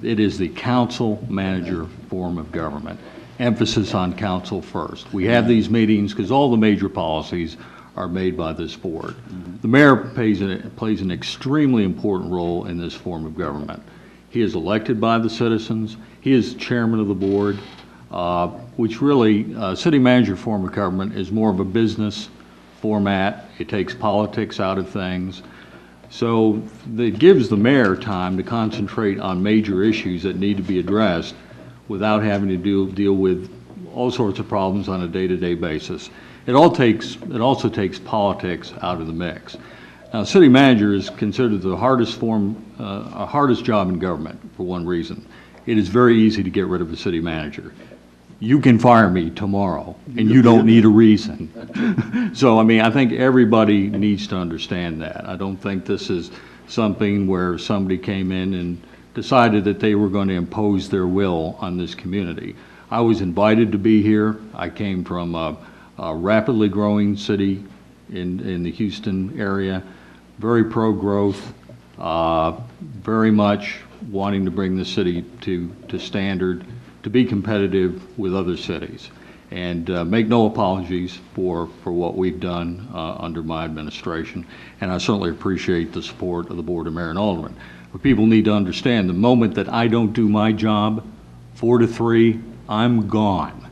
It is the council manager form of government. Emphasis on council first. We have these meetings because all the major policies are made by this board. The mayor plays an extremely important role in this form of government. He is elected by the citizens. He is chairman of the board, which really, city manager form of government is more of a business format. It takes politics out of things. So it gives the mayor time to concentrate on major issues that need to be addressed without having to deal with all sorts of problems on a day-to-day basis. It also takes politics out of the mix. Now, city manager is considered the hardest job in government for one reason. It is very easy to get rid of a city manager. You can fire me tomorrow, and you don't need a reason. So, I mean, I think everybody needs to understand that. I don't think this is something where somebody came in and decided that they were going to impose their will on this community. I was invited to be here. I came from a rapidly growing city in the Houston area, very pro-growth, very much wanting to bring the city to standard, to be competitive with other cities, and make no apologies for what we've done under my administration. And I certainly appreciate the support of the Board of Mayor and Aldermen. But people need to understand the moment that I don't do my job, 4 to 3, I'm gone.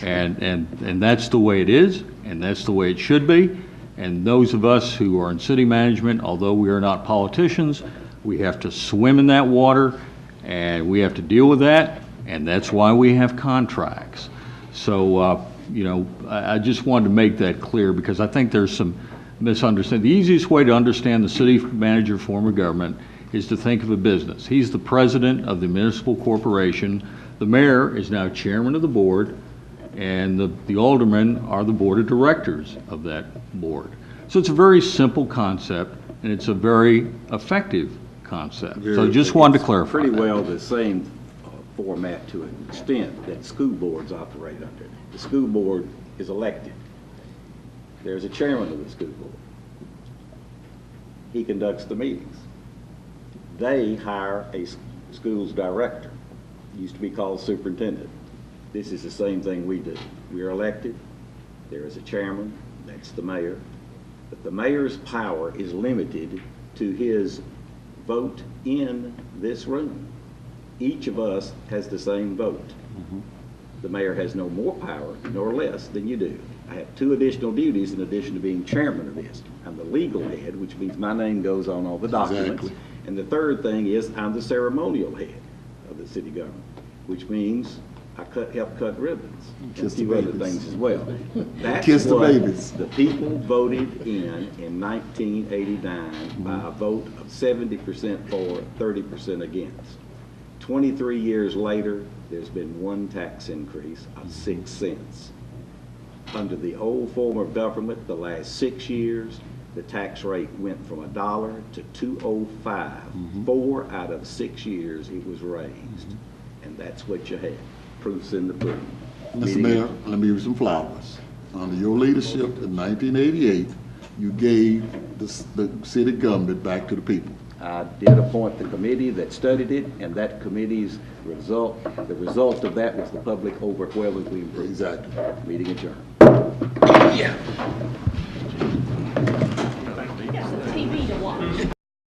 And that's the way it is, and that's the way it should be. And those of us who are in city management, although we are not politicians, we have to swim in that water, and we have to deal with that, and that's why we have contracts. So, you know, I just wanted to make that clear because I think there's some misunderstanding. The easiest way to understand the city manager form of government is to think of a business. He's the president of the municipal corporation. The mayor is now chairman of the board, and the aldermen are the board of directors of that board. So it's a very simple concept, and it's a very effective concept. So just wanted to clarify pretty that. well the same format to an extent that school boards operate under. The school board is elected. There's a chairman of the school board. He conducts the meetings. They hire a school's director. It used to be called superintendent. This is the same thing we do. We are elected. There is a chairman. That's the mayor. But the mayor's power is limited to his vote in this room. Each of us has the same vote. The mayor has no more power nor less than you do. I have 2 additional duties in addition to being chairman of this. I'm the legal head, which means my name goes on all the documents. Exactly. And the third thing is I'm the ceremonial head of the city government, which means I help cut ribbons and a few other things as well. That's Kiss the what babies. the people voted in 1989 by a vote of 70% for, 30% against. 23 years later, there's been one tax increase of 6 cents. under the old form of government, the last 6 years, the tax rate went from $1 to $2.05. 4 out of 6 years it was raised. And that's what you had. Proof's in the pudding. Mr. Mayor, let me give you some flowers. Under your leadership in 1988, you gave the city government back to the people. I did appoint the committee that studied it, and that committee's result, the result of that was the public overwhelmingly approved. Exactly. Meeting adjourned.